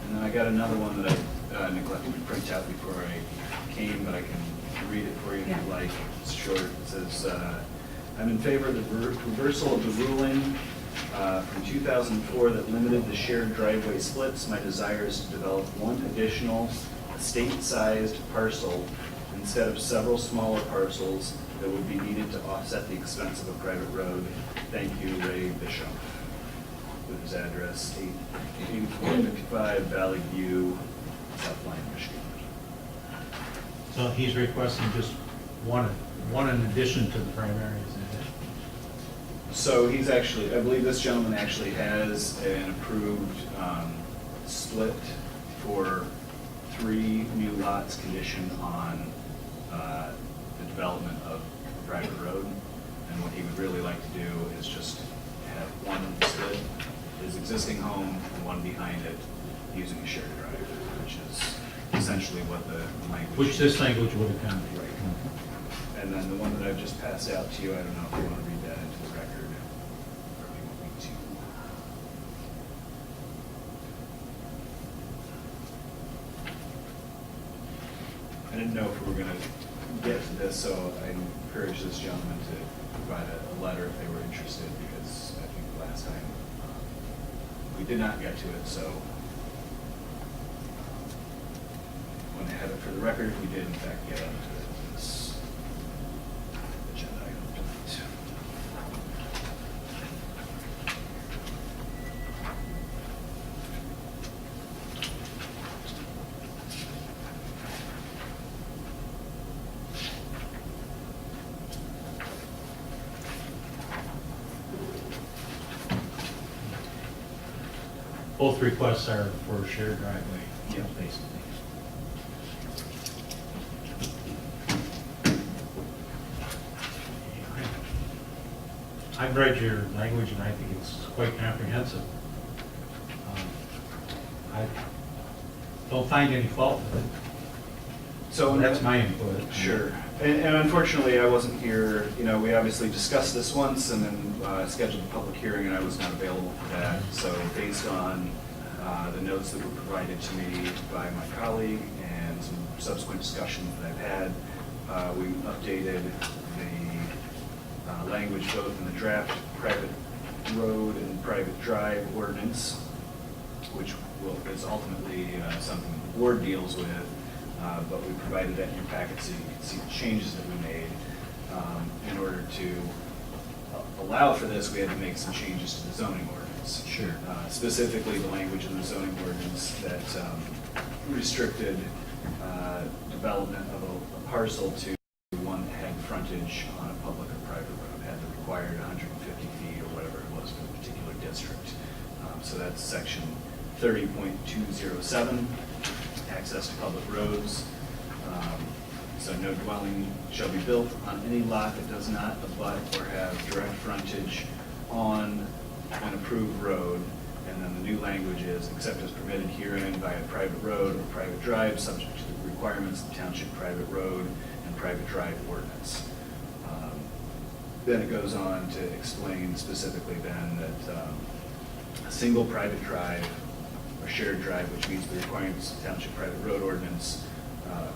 And then I got another one that I neglected to print out before I came, but I can read it for you if Yeah. you'd like. It's short. It says, I'm in favor of the reversal of the ruling from 2004 that limited the shared driveway splits. My desire is to develop one additional estate-sized parcel instead of several smaller parcels that would be needed to offset the expense of a private road. Thank you, Ray Bishop. With his address, 8455 Valley View, South Lyon, Michigan. So he's requesting just one in addition to the primary, isn't it? So he's actually, I believe this gentleman actually has an approved split for 3 new lots conditioned on the development of a private road. And what he would really like to do is just have one split, his existing home, and one behind it, using a shared drive, which is essentially what the language. Which this language would accommodate. Right. And then the one that I've just passed out to you, I don't know if you want to read that into the record, or if you want me to. I didn't know if we were going to get to this, so I encourage this gentleman to provide a letter if they were interested, because I think last time we did not get to it, so when they have it for the record, we did in fact get onto this agenda item tonight. Both requests are for a shared driveway. Yeah. Basically. I've read your language and I think it's quite comprehensive. I don't find any fault with it. So That's my input. Sure. And unfortunately, I wasn't here. You know, we obviously discussed this once and then scheduled a public hearing, and I was not available for that. So based on the notes that were provided to me by my colleague and some subsequent discussions that I've had, we updated the language both in the draft private road and private drive ordinance, which is ultimately something the board deals with. But we provided that in your packet so you can see the changes that we made. In order to allow for this, we had to make some changes to the zoning ordinance. Sure. Specifically, the language in the zoning ordinance that restricted development of a parcel to one that had frontage on a public or private road, had the required 150 feet or whatever it was for the particular district. So that's section 30.207. Access to public roads. So no dwelling shall be built on any lot that does not abut or have direct frontage on an approved road. And then the new language is, except as permitted herein by a private road or private drive, subject to the requirements of the township private road and private drive ordinance. Then it goes on to explain specifically then that a single private drive or shared drive, which meets the requirements of Township Private Road Ordinance,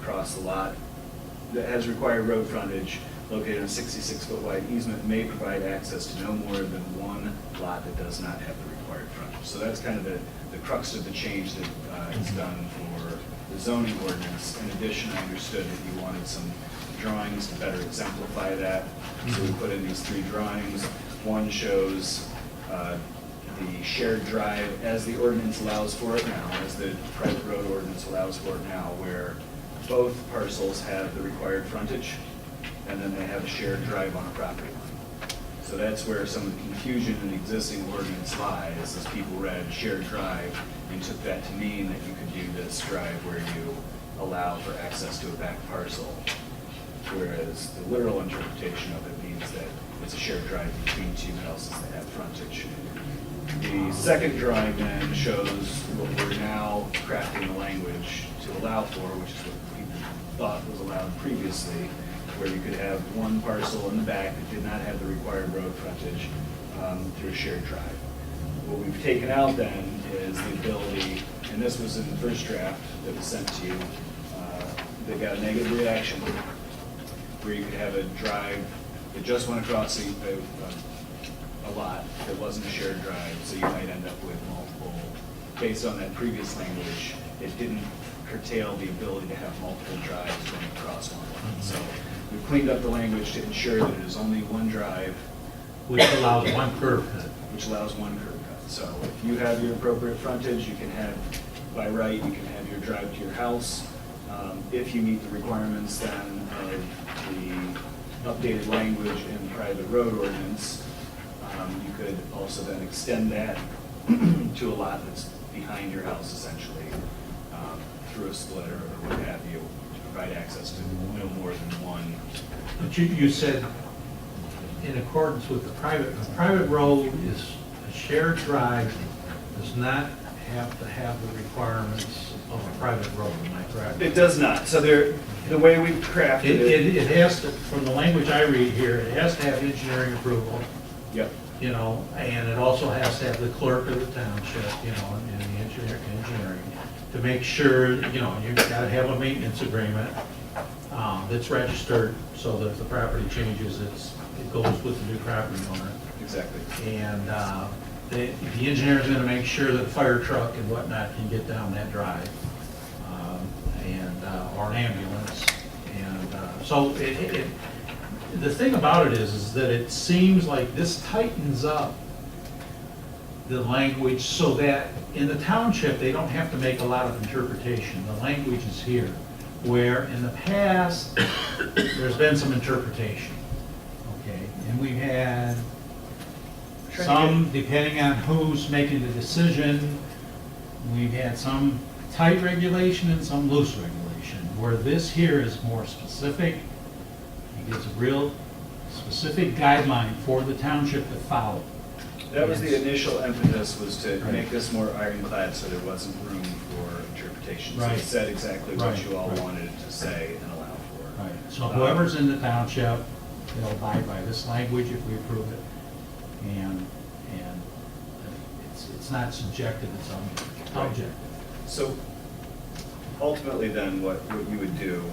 across the lot that has required road frontage located on a 66-foot wide easement may provide access to no more than one lot that does not have the required frontage. So that's kind of the crux of the change that is done for the zoning ordinance. In addition, I understood that you wanted some drawings to better exemplify that. So we put in these 3 drawings. One shows the shared drive as the ordinance allows for it now, as the private road ordinance allows for it now, where both parcels have the required frontage, and then they have a shared drive on a property line. So that's where some of the confusion in the existing ordinance lies, as people read shared drive and took that to mean that you could do this drive where you allow for access to a back parcel, whereas the literal interpretation of it means that it's a shared drive between 2 houses that have frontage. The second drawing then shows what we're now crafting the language to allow for, which is what people thought was allowed previously, where you could have one parcel in the back that did not have the required road frontage through a shared drive. What we've taken out then is the ability, and this was in the first draft that was sent to you, that got a negative reaction, where you could have a drive that just went across a lot that wasn't a shared drive, so you might end up with multiple, based on that previous language, it didn't curtail the ability to have multiple drives going across one lot. So we've cleaned up the language to ensure that it is only one drive, Which allows one curve cut. which allows one curb cut. So if you have your appropriate frontage, you can have, by right, you can have your drive to your house. If you meet the requirements then of the updated language in private road ordinance, you could also then extend that to a lot that's behind your house essentially, through a splitter or what have you, to provide access to no more than one. But you said in accordance with the private road is a shared drive, does not have to have the requirements of a private road, am I correct? It does not. So the way we've crafted it. It has to, from the language I read here, it has to have engineering approval. Yep. You know, and it also has to have the clerk of the township, you know, and the engineering, to make sure, you know, you've got to have a maintenance agreement that's registered, so that if the property changes, it goes with the new property owner. Exactly. And the engineer's gonna make sure that a fire truck and whatnot can get down that drive, or an ambulance. And so the thing about it is that it seems like this tightens up the language so that in the township, they don't have to make a lot of interpretation. The language is here, where in the past, there's been some interpretation, okay? And we've had some, depending on who's making the decision, we've had some tight regulation and some loose regulation, where this here is more specific. It gives a real specific guideline for the township to follow. That was the initial impetus, was to make this more ironclad so there wasn't room for interpretation. So Right. it said exactly what Right, you all right. wanted it to say and allow for. Right, so whoever's in the township, they'll abide by this language if we approve it. And it's not subjective, it's objective. So ultimately then, what you would do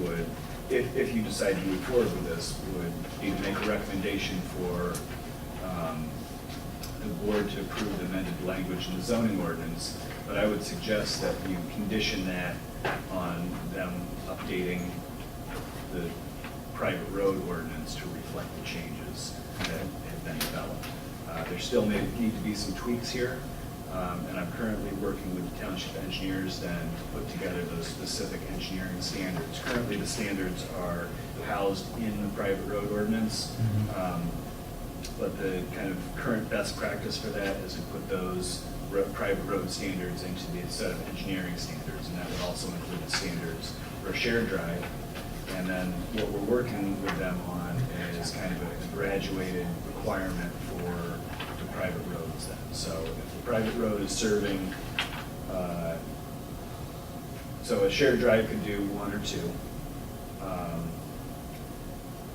would, if you decide to move forward with this, would be to make a recommendation for the board to approve the amended language in the zoning ordinance. But I would suggest that you condition that on them updating the private road ordinance to reflect the changes that have been developed. There still may need to be some tweaks here, and I'm currently working with the township engineers then to put together those specific engineering standards. Currently, the standards are housed in the private road ordinance, but the kind of current best practice for that is to put those private road standards into the set of engineering standards, and that would also include the standards for a shared drive. And then what we're working with them on is kind of a graduated requirement for the private roads then. So if the private road is serving, so a shared drive could do one or two.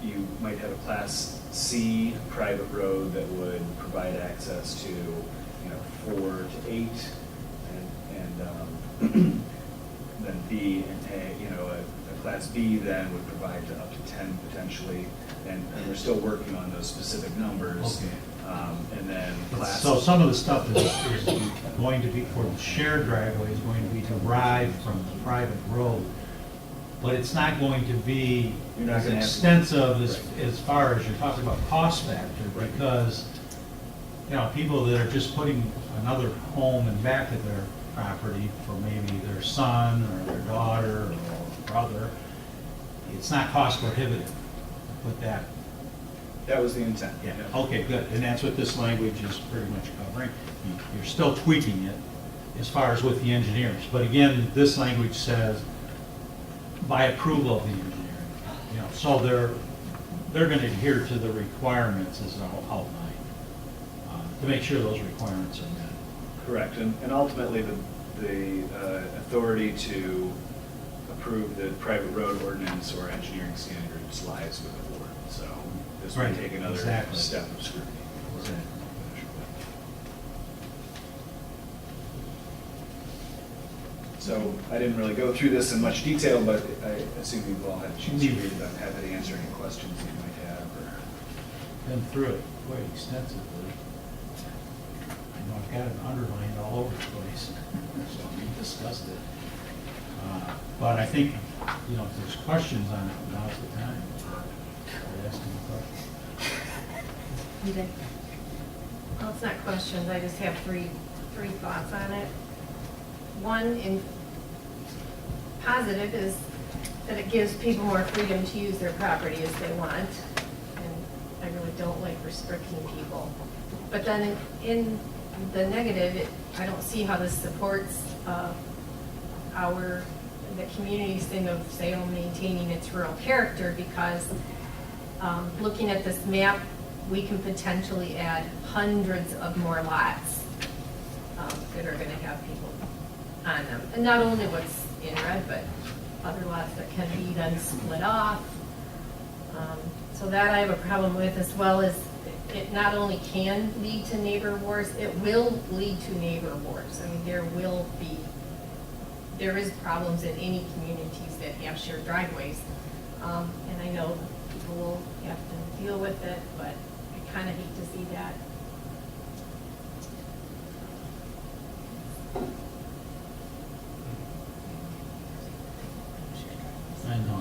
You might have a Class C private road that would provide access to, 4 to 8, and then B and A, a Class B then would provide to up to 10 potentially, and we're still working on those specific numbers. Okay. And then Class. So some of the stuff is going to be, for the shared driveway, is going to be derived from the private road. But it's not going to be You're not as gonna have to- extensive Right. as far as you're talking about cost factor, Right. because, people that are just putting another home in back of their property for maybe their son or their daughter or brother, it's not cost prohibitive to put that. That was the intent. Yeah, okay, good, and that's what this language is pretty much covering. You're still tweaking it as far as with the engineers, but again, this language says by approval of the engineering, so they're gonna adhere to the requirements as outlined, to make sure those requirements are met. Correct, and ultimately, the authority to approve the private road ordinance or engineering standards lies with the board, so this may Right, take another exactly. step of scrutiny. Exactly. So I didn't really go through this in much detail, but I assume you've all had a chance to read it. I'm happy to answer any questions you might have, or. Been through it quite extensively. I know I've got it underlined all over the place, so we discussed it. But I think, you know, if there's questions on it, now's the time. I'll ask them a question. Okay. Well, it's not questions, I just have three thoughts on it. One, in positive, is that it gives people more freedom to use their property as they want, and I really don't like restricting people. But then in the negative, I don't see how this supports the community's thing of Salem maintaining its rural character, because looking at this map, we can potentially add hundreds of more lots that are gonna have people on them. And not only what's in red, but other lots that can be then split off. So that I have a problem with, as well as it not only can lead to neighbor wars, it will lead to neighbor wars. I mean, there is problems in any communities that have shared driveways. And I know people will have to deal with it, but I kind of hate to see that. I know.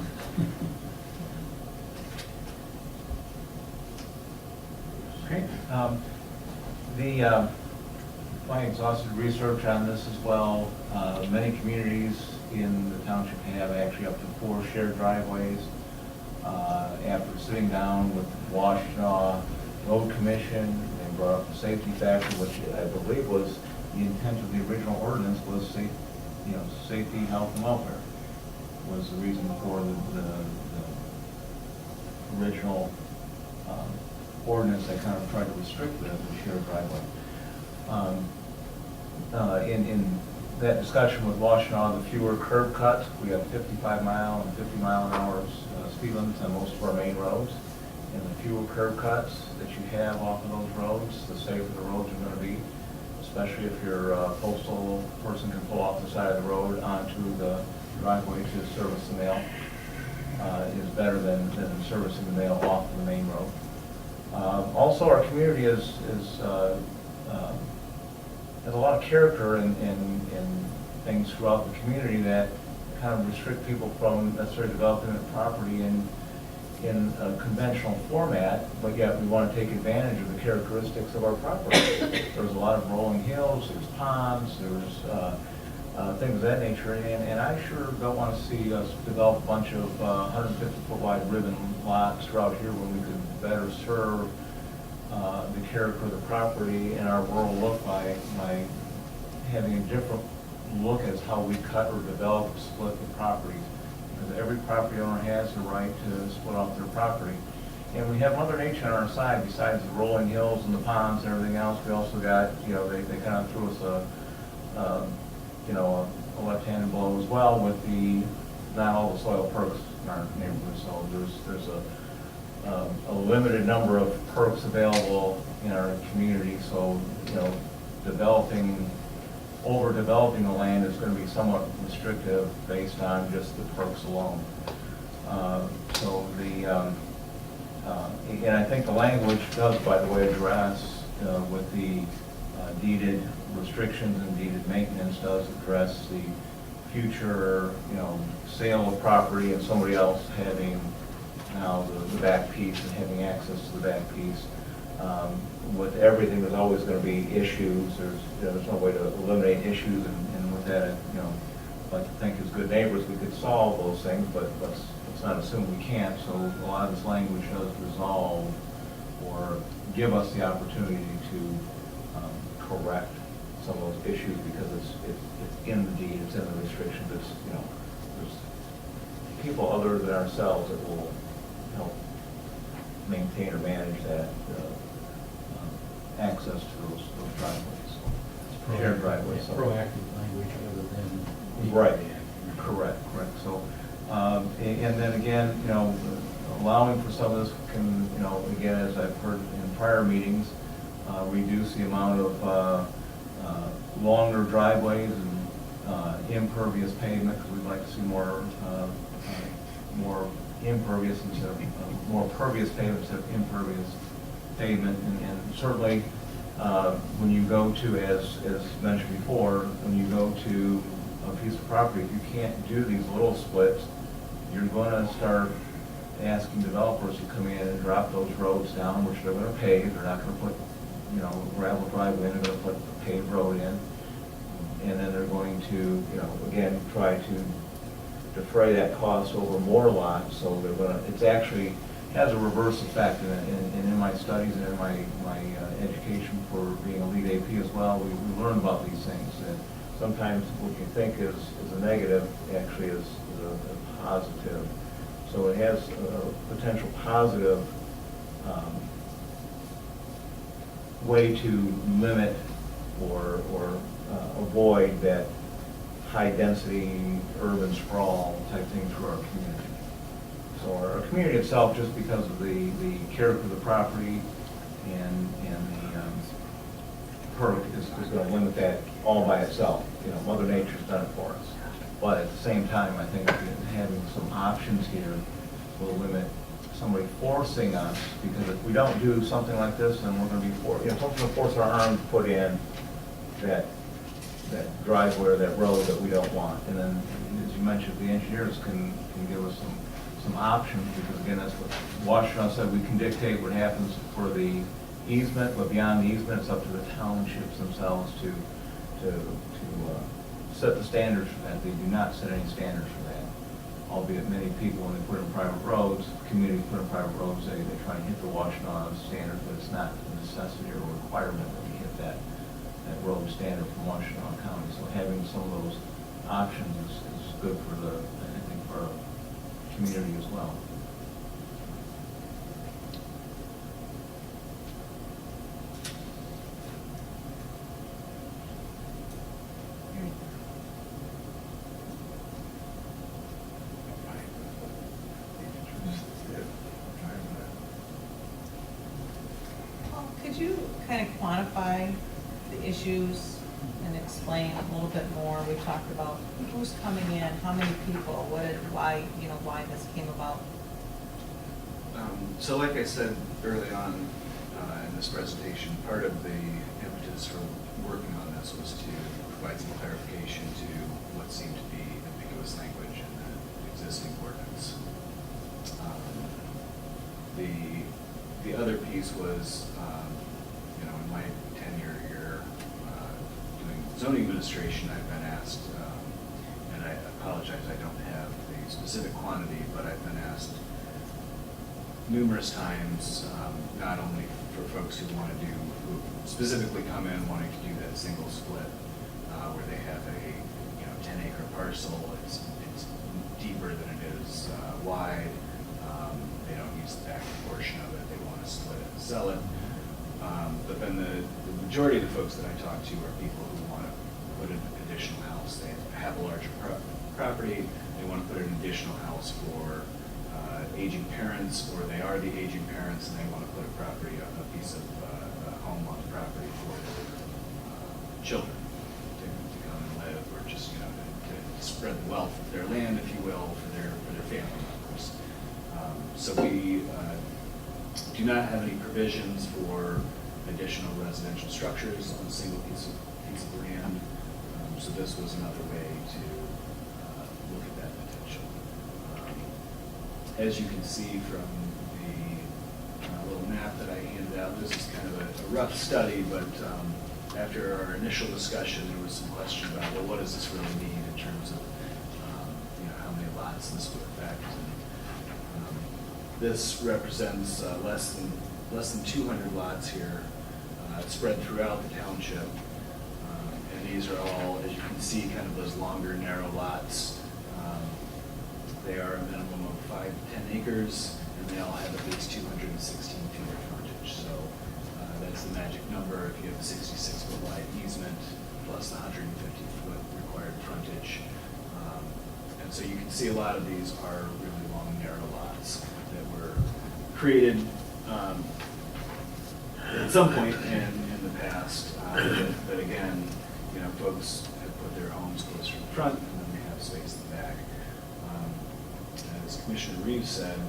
Okay. My exhaustive research on this as well. Many communities in the township have actually up to 4 shared driveways. After sitting down with the Washtenaw Road Commission, they brought up the safety factor, which I believe was the intent of the original ordinance, was safety, health, and welfare was the reason for the original ordinance that kind of tried to restrict the shared driveway. In that discussion with Washtenaw, the fewer curb cuts, we have 55-mile and 50-mile-an-hour speed limits on most of our main roads. And the fewer curb cuts that you have off of those roads, the safer the roads are going to be, especially if your postal person can pull off the side of the road onto the driveway to service the mail, is better than servicing the mail off the main road. Also, our community has a lot of character and things throughout the community that kind of restrict people from necessarily developing their property in a conventional format, but yet we want to take advantage of the characteristics of our property. There's a lot of rolling hills, there's ponds, there's things of that nature, and I sure don't want to see us develop a bunch of 150-foot wide ribbon lots throughout here when we could better serve the character of the property and our rural look by having a different look as how we cut or develop, split the properties. Because every property owner has the right to split off their property. And we have Mother Nature on our side, besides the rolling hills and the ponds and everything else. We also got, they kind of threw us a left-handed blow as well with not all the soil perks in our neighborhood. So there's a limited number of perks available in our community. So, overdeveloping the land is going to be somewhat restrictive based on just the perks alone. And I think the language does, by the way, address with the deeded restrictions and deeded maintenance does address the future, sale of property and somebody else having now the back piece and having access to the back piece. With everything, there's always going to be issues. There's no way to eliminate issues, and with that, I'd like to think as good neighbors we could solve those things, but let's not assume we can't. So a lot of this language does resolve or give us the opportunity to correct some of those issues because it's in the deed, it's in the restrictions. There's people other than ourselves that will help maintain or manage that access to those driveways, shared driveways. So. Proactive language other than. Right, correct. So, and then again, allowing for some of this can, again, as I've heard in prior meetings, reduce the amount of longer driveways and impervious pavement, because we'd like to see more impervious instead of more pervious pavement instead of impervious pavement. And certainly when you go to, as mentioned before, when you go to a piece of property, if you can't do these little splits, you're gonna start asking developers to come in and drop those roads down, which they're gonna pave. They're not gonna put, you know, gravel driveway in, they're gonna put a paved road in. And then they're going to, you know, again, try to defray that cost over more lots, so they're gonna, it's actually has a reverse effect. And in my studies and in my education for being a lead AP as well, we learn about these things. And sometimes what you think is a negative actually is a positive. So it has a potential positive way to limit or avoid that high-density urban sprawl type thing through our community. So our community itself, just because of the character of the property and the perk, is going to limit that all by itself. You know, Mother Nature's done it for us. But at the same time, I think having some options here will limit somebody forcing us, because if we don't do something like this, then we're going to be forced, you know, someone's going to force our arm to put in that driveway or that road that we don't want. And then, as you mentioned, the engineers can give us some options, because again, that's what Washington said, we can dictate what happens for the easement, but beyond the easement, it's up to the townships themselves to set the standards for that. They do not set any standards for that. Albeit many people, when they put in private roads, communities put in private roads, they try and hit the Washington standard, but it's not a necessity or a requirement that we hit that road standard from Washington County. So having some of those options is good for I think for our community as well. Paul, could you kind of quantify the issues and explain a little bit more? We talked about who's coming in, how many people, why this came about. So like I said early on in this presentation, part of the impetus for working on this was to provide some clarification to what seemed to be ambiguous language in the existing ordinance. The other piece was, in my tenure here doing zoning administration, I've been asked, and I apologize, I don't have the specific quantity, but I've been asked numerous times, not only for folks who specifically come in wanting to do that single split, where they have a 10-acre parcel, it's deeper than it is wide, they don't use the back portion of it, they want to split it and sell it. But then the majority of the folks that I talk to are people who want to put an additional house. They have a larger property, they want to put an additional house for aging parents, or they are the aging parents and they want to put a piece of home on the property for their children to come and live, or just to spread the wealth of their land, if you will, for their family members. So we do not have any provisions for additional residential structures on a single piece of land. So this was another way to look at that potential. As you can see from the little map that I handed out, this is kind of a rough study, but after our initial discussion, there was some question about, well, what does this really mean in terms of how many lots this would affect. And, this represents less than 200 lots here, spread throughout the township. And these are all, as you can see, kind of those longer, narrow lots. They are a minimum of 5 to 10 acres, and they all have at least 216 feet of frontage. So that's the magic number. If you have a 66-foot wide easement plus the 150-foot required frontage. And so you can see a lot of these are really long, narrow lots that were created at some point in the past. But again, folks have put their homes closer to the front, and then they have space in the back. As Commissioner Reeves said,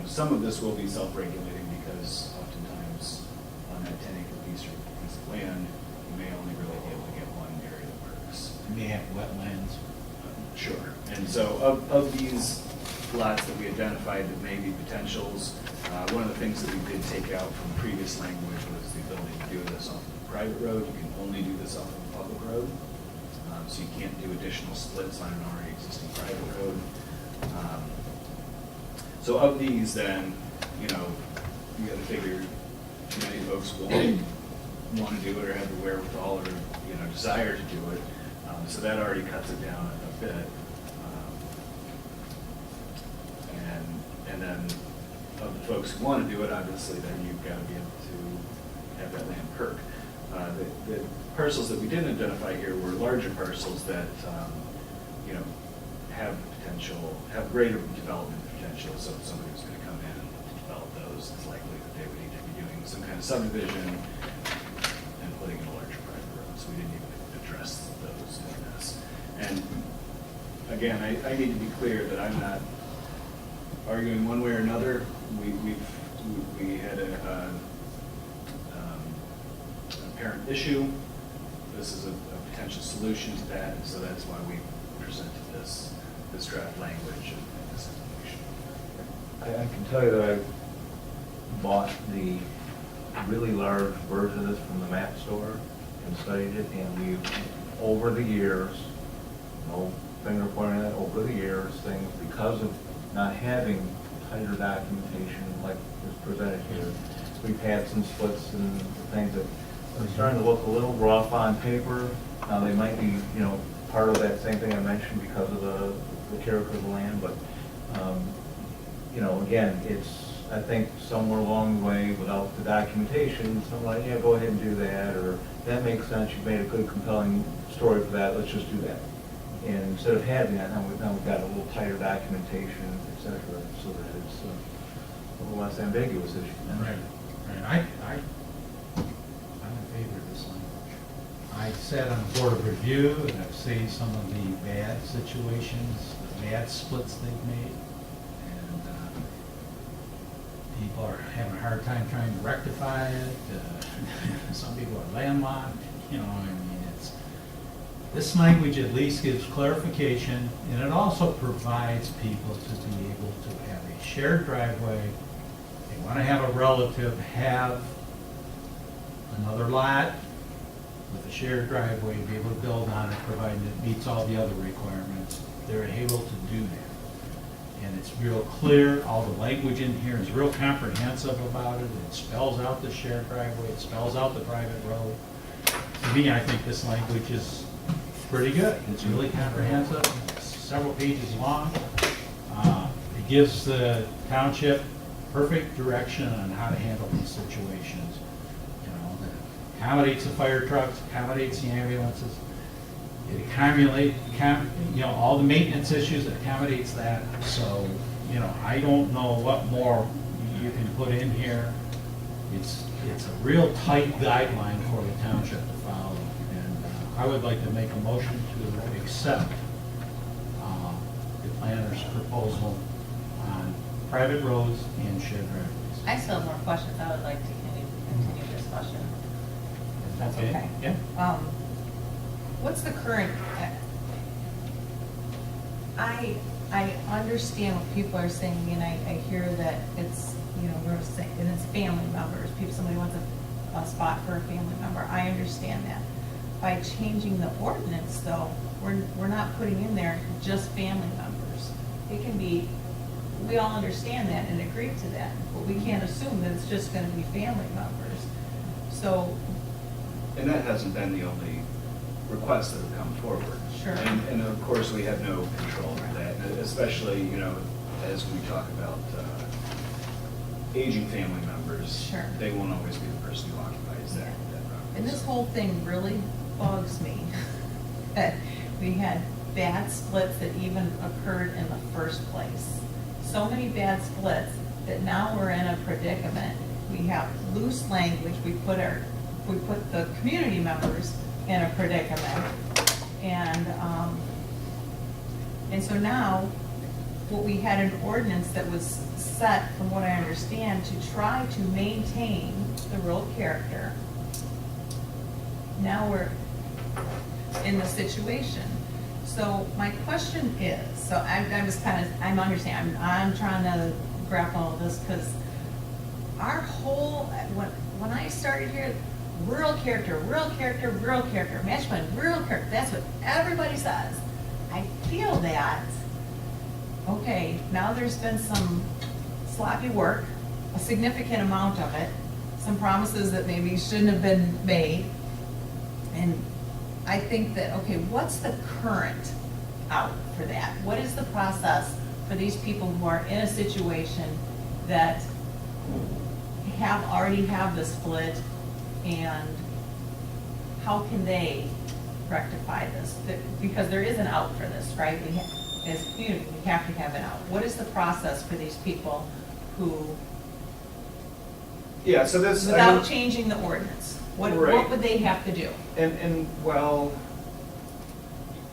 some of this will be self-regulating, because oftentimes on that 10-acre piece of land, you may only really be able to get one area that works. use. May have wetlands. Sure. And so of these lots that we identified that may be potentials, one of the things that we did take out from previous language was the ability to do this off of a private road. You can only do this off of a public road. So you can't do additional splits on an already existing private road. So of these then, you know, you gotta figure many folks won't want to do it or have the wherewithal or, you know, desire to do it. So that already cuts it down a bit. And then of the folks who want to do it, obviously, then you've got to be able to have that land perk. The parcels that we didn't identify here were larger parcels that, you know, have potential, have greater development potential. So if somebody was going to come in and develop those, it's likely that they would need to be doing some kind of subdivision and putting in a larger private road. So we didn't even address those in this. And again, I need to be clear that I'm not arguing one way or another. We had a apparent issue. This is a potential solution to that, and so that's why we presented this draft language and this information. I can tell you that I bought the really large version of this from the map store and studied it, and we've, over the years, no finger pointing at it, over the years, things, because of not having tighter documentation like was presented here, we've had some splits and things that are starting to look a little rough on paper. Now, they might be, you know, part of that same thing I mentioned because of the character of the land, but, you know, again, it's, I think somewhere along the way, without the documentation, someone like, yeah, go ahead and do that, or that makes sense, you've made a good, compelling story for that, let's just do that. And instead of having that, now we've got a little tighter documentation, et cetera, so that it's a little less ambiguous issue. Right. I'm in favor of this language. I sat on the board of review, and I've seen some of the bad situations, the bad splits they've made, and people are having a hard time trying to rectify it. Some people are landlocked, you know, I mean, this language at least gives clarification, and it also provides people to be able to have a shared driveway. They want to have a relative have another lot with a shared driveway, be able to build on it, provided it meets all the other requirements. They're able to do that. And it's real clear, all the language in here is real comprehensive about it. It spells out the shared driveway, it spells out the private road. To me, I think this language is pretty good. It's really comprehensive, it's several pages long. It gives the township perfect direction on how to handle these situations. You know, that accommodates the fire trucks, accommodates the ambulances. It accommodates, you know, all the maintenance issues, it accommodates that. So, you know, I don't know what more you can put in here. It's a real tight guideline for the township to follow. I would like to make a motion to accept the planner's proposal on private roads and shared driveways. I still have more questions. I would like to continue discussion. If that's okay. Yeah. What's the current, I understand what people are saying, and I hear that it's, you know, we're saying, and it's family members. Somebody wants a spot for a family member. I understand that. By changing the ordinance, though, we're not putting in there just family members. It can be, we all understand that and agree to that, but we can't assume that it's just going to be family members. So. And that hasn't been the only request that have come forward. Sure. And of course, we have no control over that, especially, you know, as we talk about aging family members. Sure. They won't always be the person who occupies that property. And this whole thing really bugs me, that we had bad splits that even occurred in the first place. So many bad splits that now we're in a predicament. We have loose language, we put the community members in a predicament. And so now, what we had an ordinance that was set, from what I understand, to try to maintain the rural character. Now in the situation. So my question is, so I was kind of, I'm understanding, I'm trying to grapple all this, because our whole, when I started here, rural character, rural character, rural character, match plan, rural character, that's what everybody says. I feel that, okay, now there's been some sloppy work, a significant amount of it, some promises that maybe shouldn't have been made. And I think that, okay, what's the current out for that? What is the process for these people who are in a situation that already have the split, and how can they rectify this? Because there is an out for this, right? As a community, we have to have an out. What is the process for these people who, Yeah, so this. without changing the ordinance, what Right. would they have to do? And well,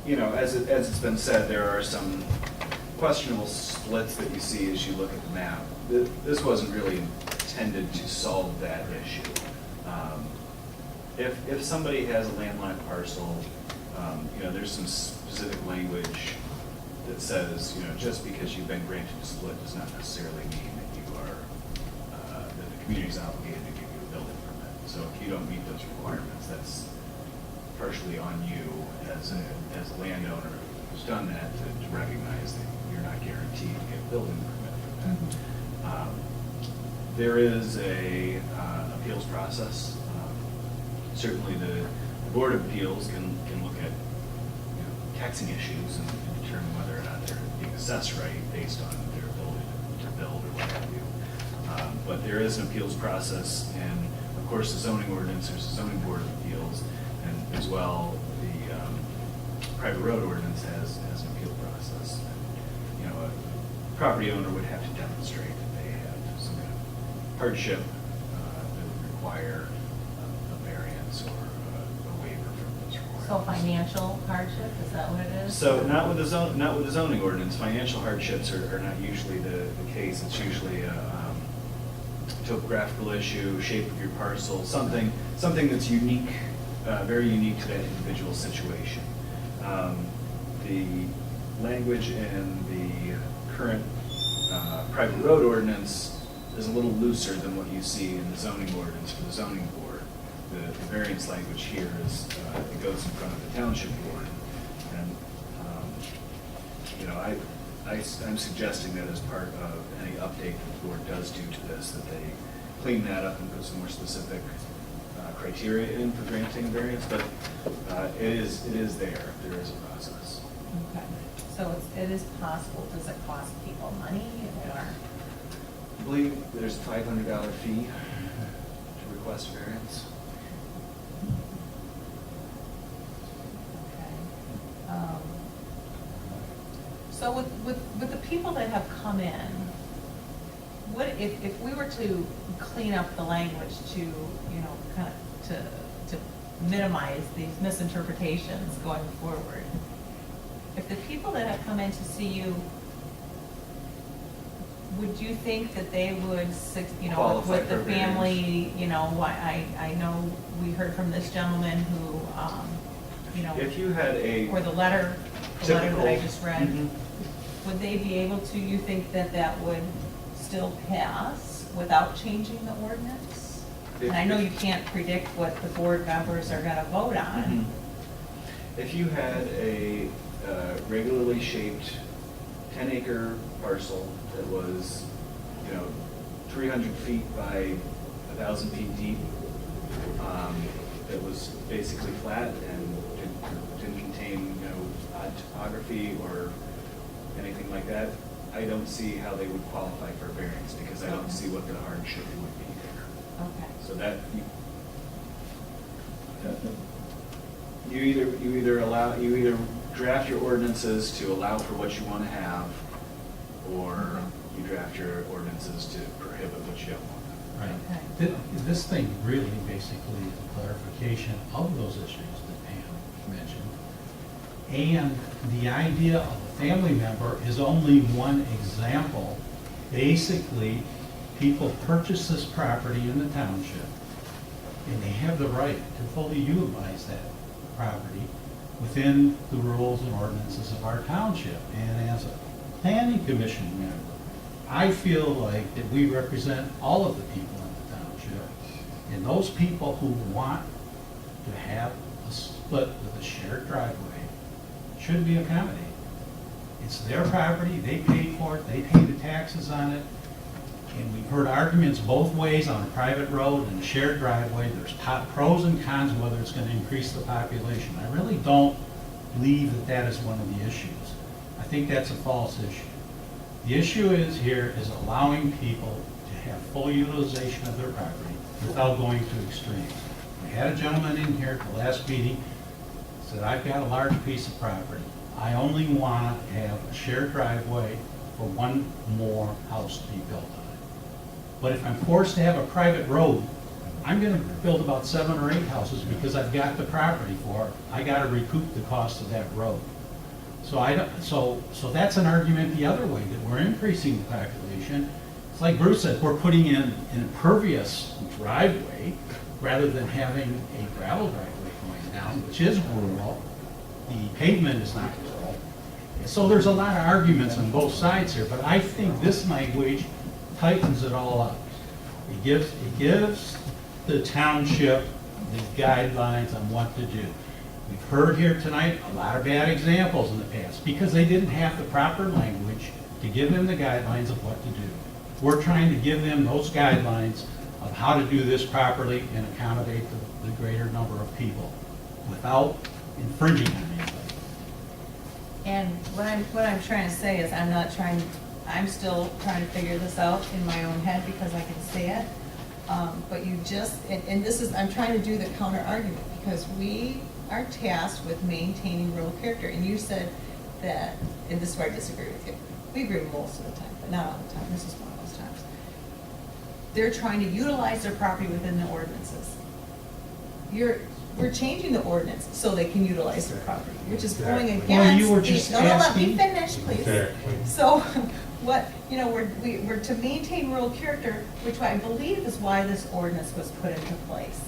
you know, as it's been said, there are some questionable splits that you see as you look at the map. This wasn't really intended to solve that issue. If somebody has a landlocked parcel, you know, there's some specific language that says, you know, just because you've been granted a split does not necessarily mean that you are, that the community's obligated to give you a building permit. So if you don't meet those requirements, that's partially on you as a landowner who's done that to recognize that you're not guaranteed to get a building permit for that. There is a appeals process. Certainly the Board of Appeals can look at, you know, taxing issues and determine whether or not they're being assessed right based on their ability to build or what have you. But there is an appeals process, and of course the zoning ordinance, there's a zoning board of appeals, and as well the private road ordinance has an appeal process. And, you know, a property owner would have to demonstrate that they have some kind of hardship that would require a variance or a waiver from those requirements. So financial hardship, is that what it is? So not with the zoning ordinance. Financial hardships are not usually the case. It's usually a topographical issue, shape of your parcel, something that's unique, very unique to that individual situation. The language in the current private road ordinance is a little looser than what you see in the zoning ordinance for the zoning board. The variance language here is, it goes in front of the township board. And, you know, I'm suggesting that as part of any update that the board does do to this, that they clean that up and put some more specific criteria in for granting variance, but it is there. There is a process. Okay, so it is possible. Does it cost people money, or? I believe there's a $500 fee to request variance. Okay. So with the people that have come in, what if we were to clean up the language to, you know, kind of to minimize these misinterpretations going forward? If the people that have come in to see you, would you think that they would, you know, Qualify with the for variance. family, you know, I know we heard from this gentleman who, you know, If you had or the letter that I typical- just read, Mhm. would they be able to, you think that would still pass without changing the ordinance? And I know you can't predict what the board members are gonna vote on. Mhm. If you had a regularly shaped 10-acre parcel that was, you know, 300 feet by 1,000 feet deep, that was basically flat and didn't contain, you know, odd topography or anything like that, I don't see how they would qualify for a variance, because I don't see what the hardship would be there. Okay. So that, you either draft your ordinances to allow for what you want to have, or you draft your ordinances to prohibit what you don't want. Right. Okay. This thing really basically is a clarification of those issues that Pam mentioned. And the idea of a family member is only one example. Basically, people purchase this property in the township, and they have the right to fully utilize that property within the rules and ordinances of our township. And as a planning commission member, I feel like that we represent all of the people in the township. And those people who want to have a split with a shared driveway should be accommodated. It's their property, they paid for it, they pay the taxes on it. And we've heard arguments both ways on a private road and a shared driveway. There's pros and cons whether it's going to increase the population. I really don't believe that that is one of the issues. I think that's a false issue. The issue is allowing people to have full utilization of their property without going to extremes. We had a gentleman in here at the last meeting, said, I've got a large piece of property. I only want to have a shared driveway for one more house to be built on it. But if I'm forced to have a private road, I'm going to build about 7 or 8 houses because I've got the property for it. I got to recoup the cost of that road. So that's an argument the other way, that we're increasing the population. It's like Bruce said, we're putting in an impervious driveway rather than having a gravel driveway going down, which is rural. The pavement is not rural. So there's a lot of arguments on both sides here, but I think this language tightens it all up. It gives the township the guidelines on what to do. We've heard here tonight a lot of bad examples in the past because they didn't have the proper language to give them the guidelines of what to do. We're trying to give them those guidelines of how to do this properly and accommodate the greater number of people without infringing on anybody. And what I'm trying to say is I'm still trying to figure this out in my own head because I can say it. But you just, and this is, I'm trying to do the counter argument because we are tasked with maintaining rural character. And you said that, and this is where I disagree with you. We agree most of the time, but not all the time. This is one of those times. They're trying to utilize their property within the ordinances. We're changing the ordinance so they can utilize their property, which is going against. Well, you were just let me asking. finish, please. So, we're to maintain rural character, which I believe is why this ordinance was put into place.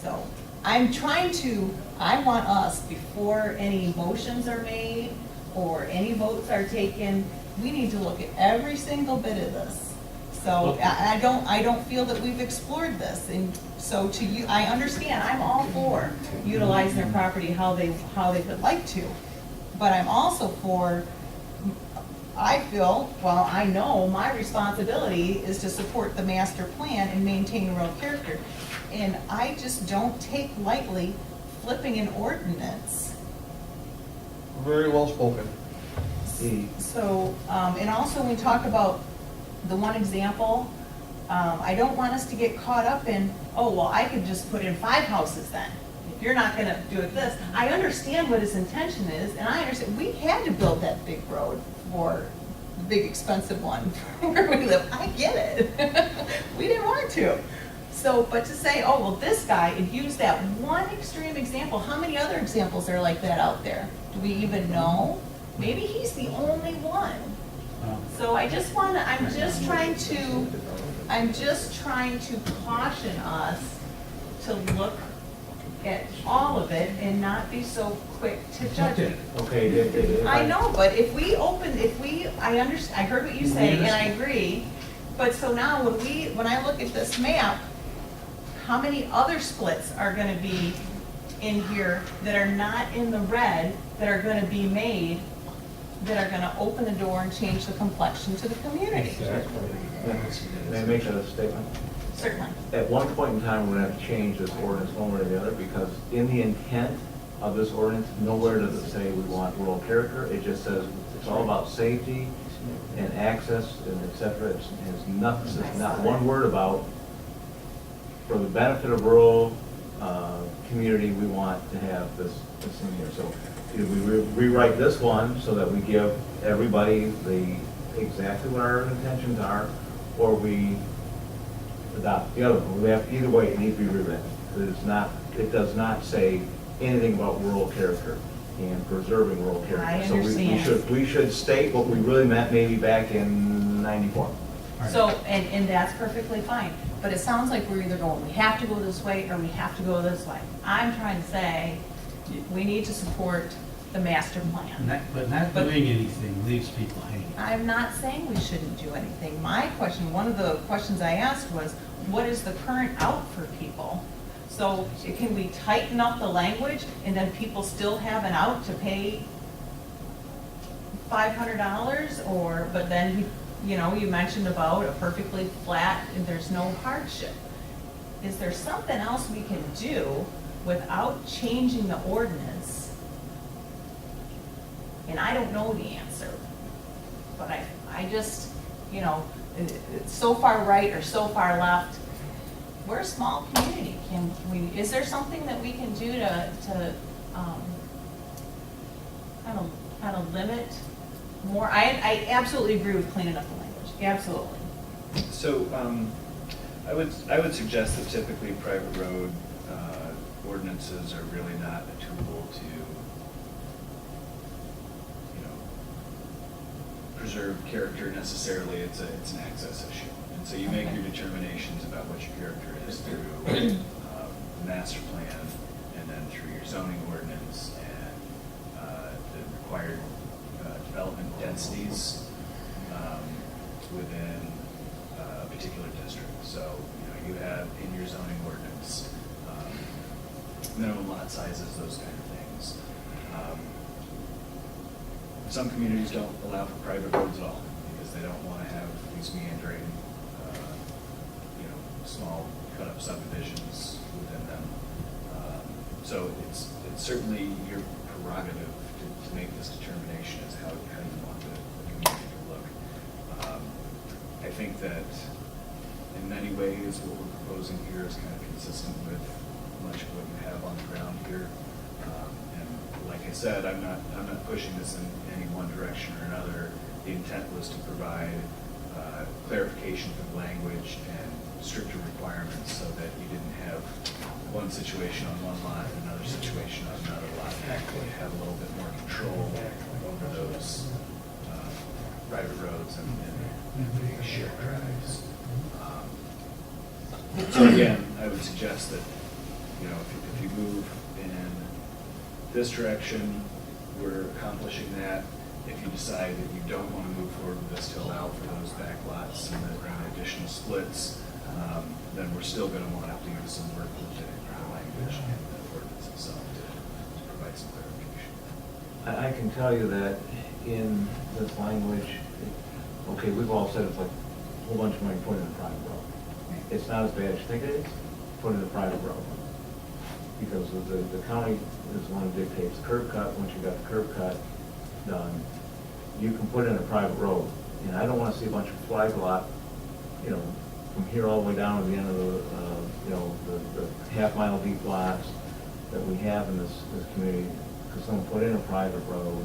So, I want us, before any motions are made or any votes are taken, we need to look at every single bit of this. So I don't feel that we've explored this, and so to you, I understand, I'm all for utilizing their property how they would like to, but I'm also for, I feel, well, I know my responsibility is to support the master plan and maintain rural character, and I just don't take lightly flipping an ordinance. Very well spoken. So, and also when we talk about the one example, I don't want us to get caught up in, oh, well, I could just put in 5 houses then. If you're not gonna do it this. I understand what his intention is, and I understand, we had to build that big road for the big expensive one where we live. I get it. We didn't want to. So, but to say, oh, well, this guy, and use that one extreme example, how many other examples are like that out there? Do we even know? Maybe he's the only one. So I'm just trying to caution us to look at all of it and not be so quick to judge it. Okay. I know, but I heard what you say and I agree, but so now when I look at this map, how many other splits are gonna be in here that are not in the red, that are gonna be made, that are gonna open the door and change the complexion to the community? May I make a statement? Certainly. At one point in time, we're gonna have to change this ordinance one way or the other, because in the intent of this ordinance, nowhere does it say we want rural character. It just says it's all about safety and access and et cetera. It's nothing, it's not one word about, for the benefit of rural community, we want to have this in here. So either we rewrite this one so that we give everybody exactly what our intentions are, or we adopt the other one. Either way, it needs to be rewritten. It does not say anything about rural character and preserving rural character. I understand. So we should state what we really meant maybe back in '94. So, and that's perfectly fine, but it sounds like we're either going, we have to go this way or we have to go this way. I'm trying to say, We need to support the master plan. But not doing anything leaves people hanging. I'm not saying we shouldn't do anything. My question, one of the questions I asked was, what is the current out for people? So can we tighten up the language and then people still have an out to pay $500? Or, but then, you know, you mentioned about a perfectly flat and there's no hardship. Is there something else we can do without changing the ordinance? And I don't know the answer, but I just, you know, it's so far right or so far left. We're a small community. Can we, is there something that we can do to kind of limit more? I absolutely agree with cleaning up the language, absolutely. So, I would suggest that typically private road ordinances are really not a tool to, you know, preserve character necessarily. It's an access issue. And so you make your determinations about what your character is through the master plan and then through your zoning ordinance and the required development densities within a particular district. So, you know, you have in your zoning ordinance minimum lot sizes, those kind of things. Some communities don't allow for private roads at all because they don't want to have these meandering, you know, small cut-up subdivisions within them. So it's certainly your prerogative to make this determination as how you want the community to look. I think that in many ways what we're proposing here is kind of consistent with much of what you have on the ground here. And like I said, I'm not pushing this in any one direction or another. The intent was to provide clarification for the language and stricter requirements so that you didn't have one situation on one lot and another situation on another lot. You have a little bit more control over those private roads and the shared drives. So again, I would suggest that, you know, if you move in this direction, we're accomplishing that. If you decide that you don't want to move forward with this to allow for those back lots and the additional splits, then we're still going to want to do some work with the language and the ordinance itself to provide some clarification. I can tell you that in this language, okay, we've all said it's like a whole bunch of money put in a private road. It's not as bad as you think it is, put in a private road. Because the county is the one who dictates the curb cut. Once you got the curb cut done, you can put in a private road. And I don't want to see a bunch of flag lot, you know, from here all the way down to the end of the, you know, the half-mile deep lots that we have in this community. Because someone put in a private road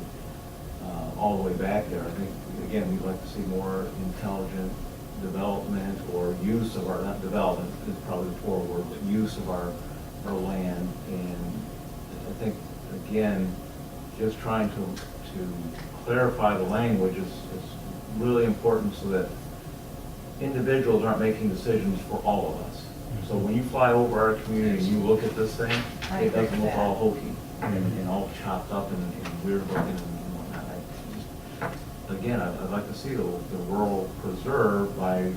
all the way back there. I think, again, we'd like to see more intelligent development or use of our, not development is probably the poor word, but use of our land. And I think, again, just trying to clarify the language is really important so that individuals aren't making decisions for all of us. So when you fly over our community and you look at this thing, it doesn't look all hokey and all chopped up and weird looking and whatnot. Again, I'd like to see the rural preserved by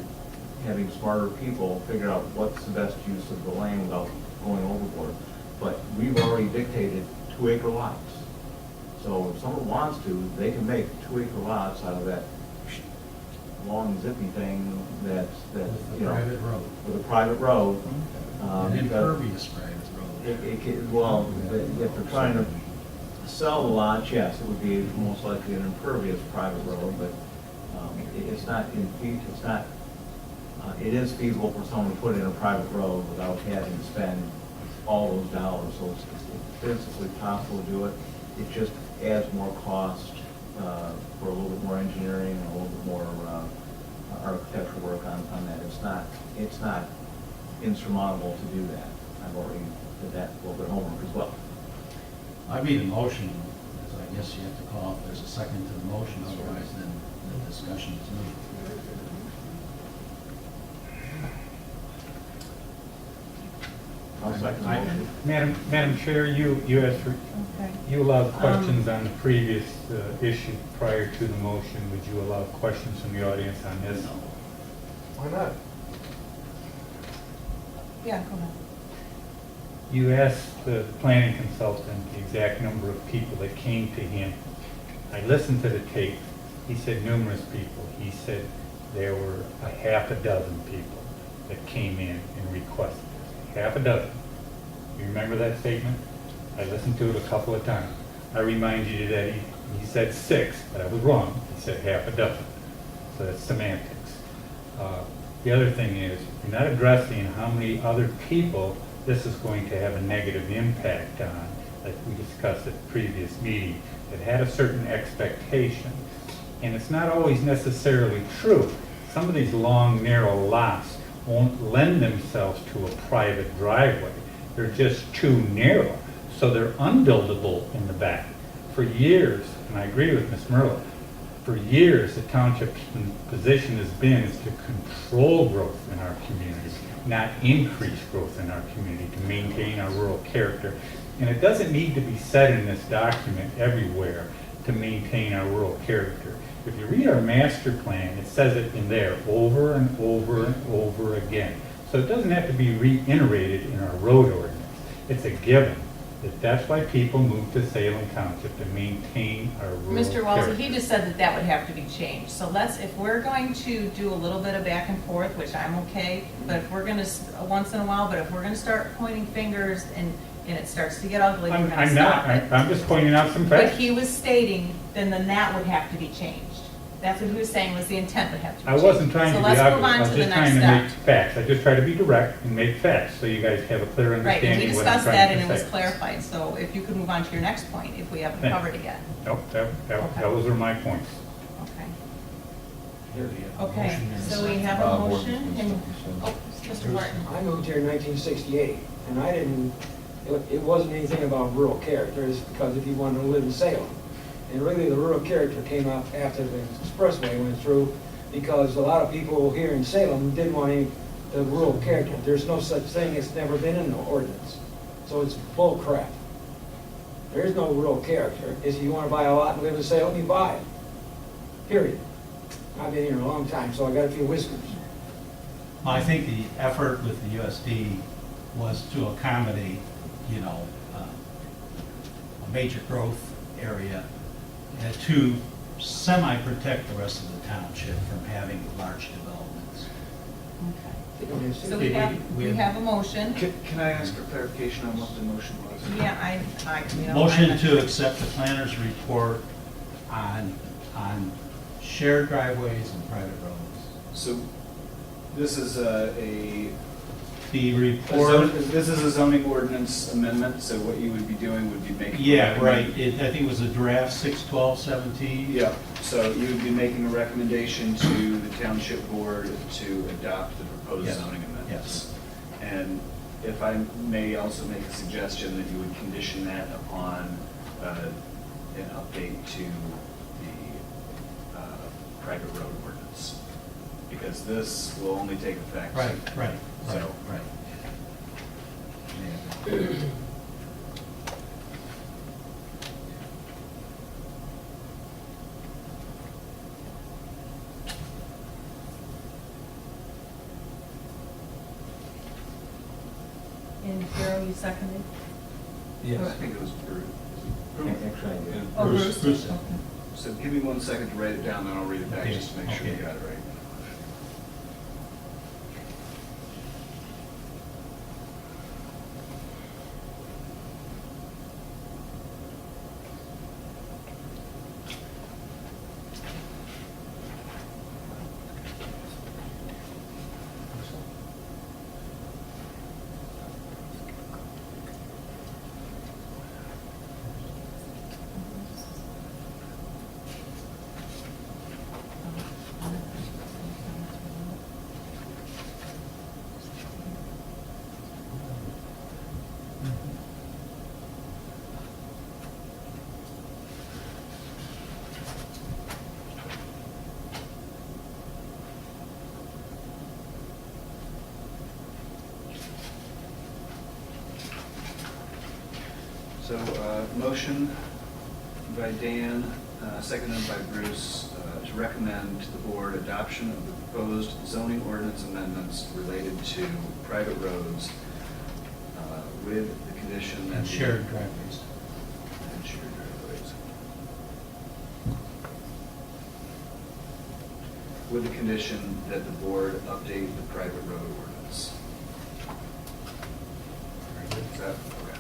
having smarter people figure out what's the best use of the land without going overboard. But we've already dictated 2-acre lots. So if someone wants to, they can make 2-acre lots out of that long zippy thing that's you know, Private road. with a private road. An impervious private road. Well, if they're trying to sell the lots, yes, it would be most likely an impervious private road, but it's not it is feasible for someone to put in a private road without having to spend all those dollars. So it's physically possible to do it. It just adds more cost for a little bit more engineering and a little bit more architectural work on that. It's not insurmountable to do that. I've already did that a little bit of homework as well. I made a motion, as I guess you have to call if there's a second to the motion, otherwise then the discussion is moved. I'll second the motion. Madam Chair, you asked for, Okay. you allowed questions on the previous issue prior to the motion. Would you allow questions from the audience on this? Why not? Yeah, go ahead. You asked the planning consultant the exact number of people that came to him. I listened to the tape. He said numerous people. He said there were a half a dozen people that came in and requested this. Half a dozen. You remember that statement? I listened to it a couple of times. I remind you that he said 6, but I was wrong. He said half a dozen. So that's semantics. The other thing is, you're not addressing how many other people this is going to have a negative impact on, like we discussed at the previous meeting, that had a certain expectation. And it's not always necessarily true. Some of these long, narrow lots won't lend themselves to a private driveway. They're just too narrow, so they're unbuildable in the back. For years, and I agree with Ms. Merlo, for years the township's position has been is to control growth in our community, not increase growth in our community, to maintain our rural character. And it doesn't need to be said in this document everywhere to maintain our rural character. If you read our master plan, it says it in there over and over and over again. So it doesn't have to be reiterated in our road ordinance. It's a given that that's why people move to Salem Township, to maintain our rural Mr. character. Walsey, he just said that that would have to be changed. So let's, if we're going to do a little bit of back and forth, which I'm okay, but if we're gonna, once in a while, but if we're gonna start pointing fingers and it starts to get ugly, we're I'm gonna not, stop it. I'm just pointing out some But facts. he was stating, then that would have to be changed. That's what he was saying, was the intent would have to be I changed. wasn't trying to So be let's ugly, move I on was to the just next trying to make step. facts. I just try to be direct and make facts, so you guys have a clear Right, and we understanding of what I'm discussed that trying and to it was say. clarified, so if you could move on to your next point, if we haven't Thank you. covered it yet. Nope, Okay. those are my points. Okay. Okay, so we have a motion and, oh, Mr. Martin. I moved here in 1968, and I didn't, it wasn't anything about rural character, it's because if you wanted to live in Salem. And really, the rural character came up after the expressway went through, because a lot of people here in Salem didn't want any, the rural character. There's no such thing, it's never been in the ordinance. So it's bull crap. There is no rural character. If you want to buy a lot and live in Salem, you buy it. Period. I've been here a long time, so I got a few whiskers. Well, I think the effort with the USD was to accommodate, you know, a major growth area and to semi-protect the rest of the township from having large developments. Okay. So we have a motion. Can I ask for clarification on what the motion was? Yeah, you know. Motion to accept the planner's report on shared driveways and private roads. So this is The report, this is a zoning ordinance amendment, so what you would be doing would be making. yeah, right, I think it was a draft 6/12/17. Yeah, so you would be making a recommendation to the township board to adopt the proposed Yes. zoning amendments. Yes. And if I may also make a suggestion that you would condition that upon an update to the private road ordinance. Because this will only take effect. Right. So- Right. And Carol, you seconded? I think it was Bruce. Actually, I did. Oh, Bruce Bruce. did. Okay. So give me 1 second to write it down, then I'll read it back Okay, just to make sure you okay. got it right. So, motion by Dan, seconded by Bruce, to recommend to the board adoption of the proposed zoning ordinance amendments related to private roads with the condition that. And shared driveways. And shared driveways. With the condition that the board update the private road ordinance. Is that, okay.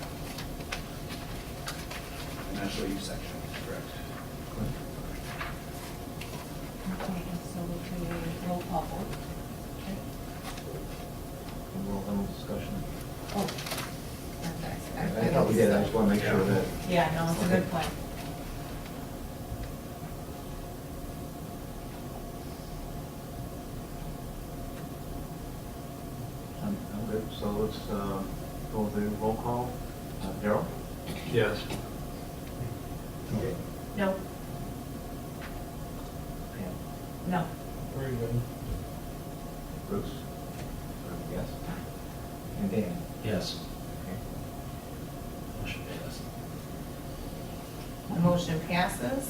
And that's what you sectioned, correct? Okay, so we can roll call vote. Okay. And we'll have a discussion. Oh. I thought we did, I just want to make sure that. Yeah, no, it's a good point. I'm good, so let's go with the roll call. Darrell? Yes. Okay. No. Pam? No. Very good. Bruce? Yes. And Dan? Yes. Okay. Motion passed. The motion passes.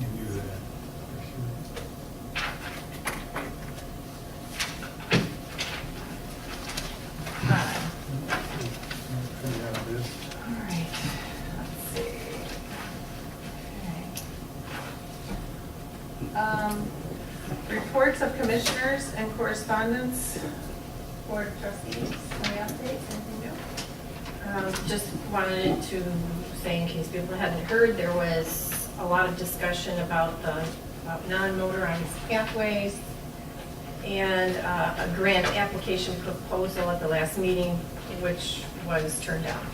You knew that, All right, let's see. Okay. Reports of commissioners and correspondence. Board of trustees, any updates, anything new? Just wanted to say, in case people hadn't heard, there was a lot of discussion about non-motorized pathways and a grant application proposal at the last meeting, which was turned down.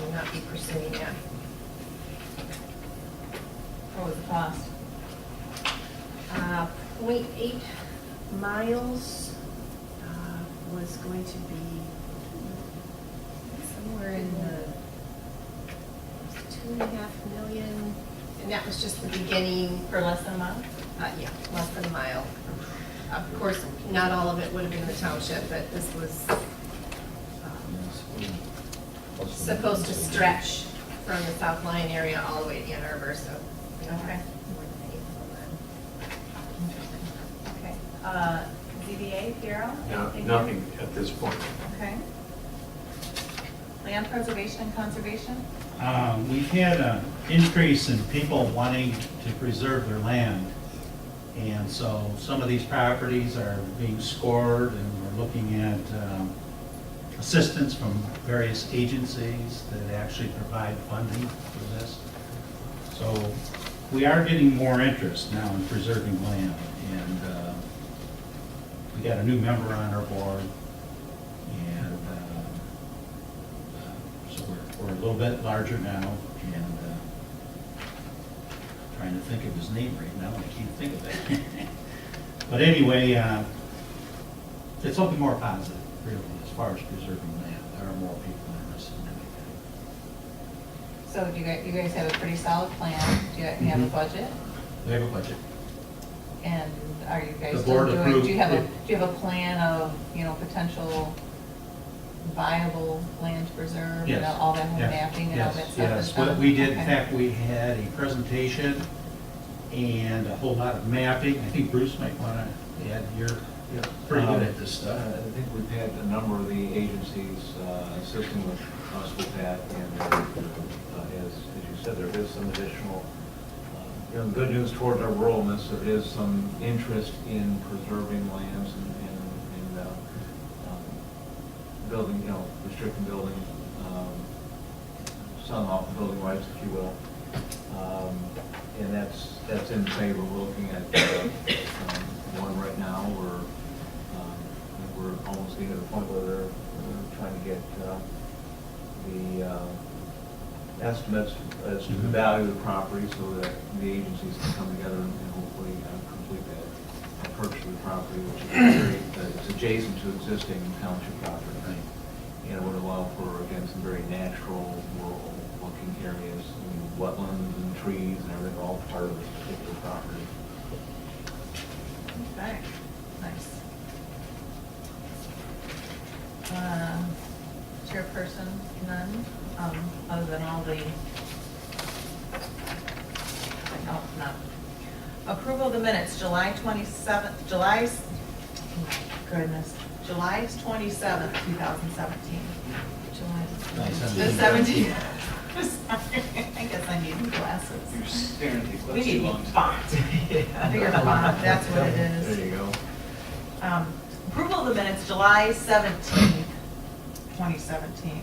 Will not be pursuing that. What was the cost? 0.8 miles was going to be somewhere in the 2.5 million, and that was just the beginning. For less than a mile? Yeah, less than a mile. Of course, not all of it would have been the township, but this was supposed to stretch from the South Line area all the way to Ann Arbor, so. Okay. More than eight on that. Okay. ZBA, Bureau? Anything new? Nothing at this point. Okay. Land preservation and conservation? We've had an increase in people wanting to preserve their land. And so some of these properties are being scored, and we're looking at assistance from various agencies that actually provide funding for this. So we are getting more interest now in preserving land. And we got a new member on our board. And so we're a little bit larger now, and trying to think of his name right now, and I can't think of it. But anyway, it's looking more positive, really, as far as preserving land. There are more people interested in anything. So do you guys have a pretty solid plan? Do you have a budget? We have a budget. And are you guys The still board doing, approved do you have it. a plan of, potential viable land to preserve? Yes. All that whole Yes. mapping and all that stuff? is Yes, what done? we did, in Okay. fact, we had a presentation and a whole lot of mapping. I think Bruce might want to add, you're pretty good at this stuff. I think we've had a number of the agencies assisting with us with that, and as you said, there is some additional, good news towards our ruralness. There is some interest in preserving lands and building, restricting building, selling off the building rights, if you will. And that's in favor. We're looking at one right now where we're almost getting to the point where they're trying to get the estimates as to the value of the property so that the agencies can come together and hopefully complete that purchase of the property, which is very, it's adjacent to existing township property. And it would allow for, again, some very natural, rural-looking areas, wetlands and trees and everything, all part of this particular property. Okay, nice. Chairperson, none, other than all the, no, none. Approval of the minutes, July 27th, July 27th, 2017. July the 17th. Sorry, I guess I need glasses. You're staring at the We eclipse need too long. font. Bigger font, that's what it is. There you go. Approval of the minutes, July 17th, 2017.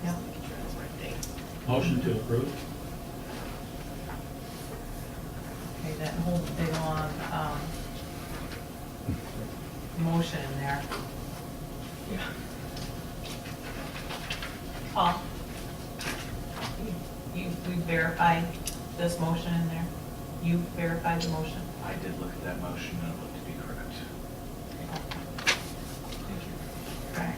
Yep. Motion to approve? Okay, that whole big long, motion in there. Yeah. Paul? We verified this motion in there? You verified the motion? I did look at that motion and it looked to be correct. Thank you. Okay.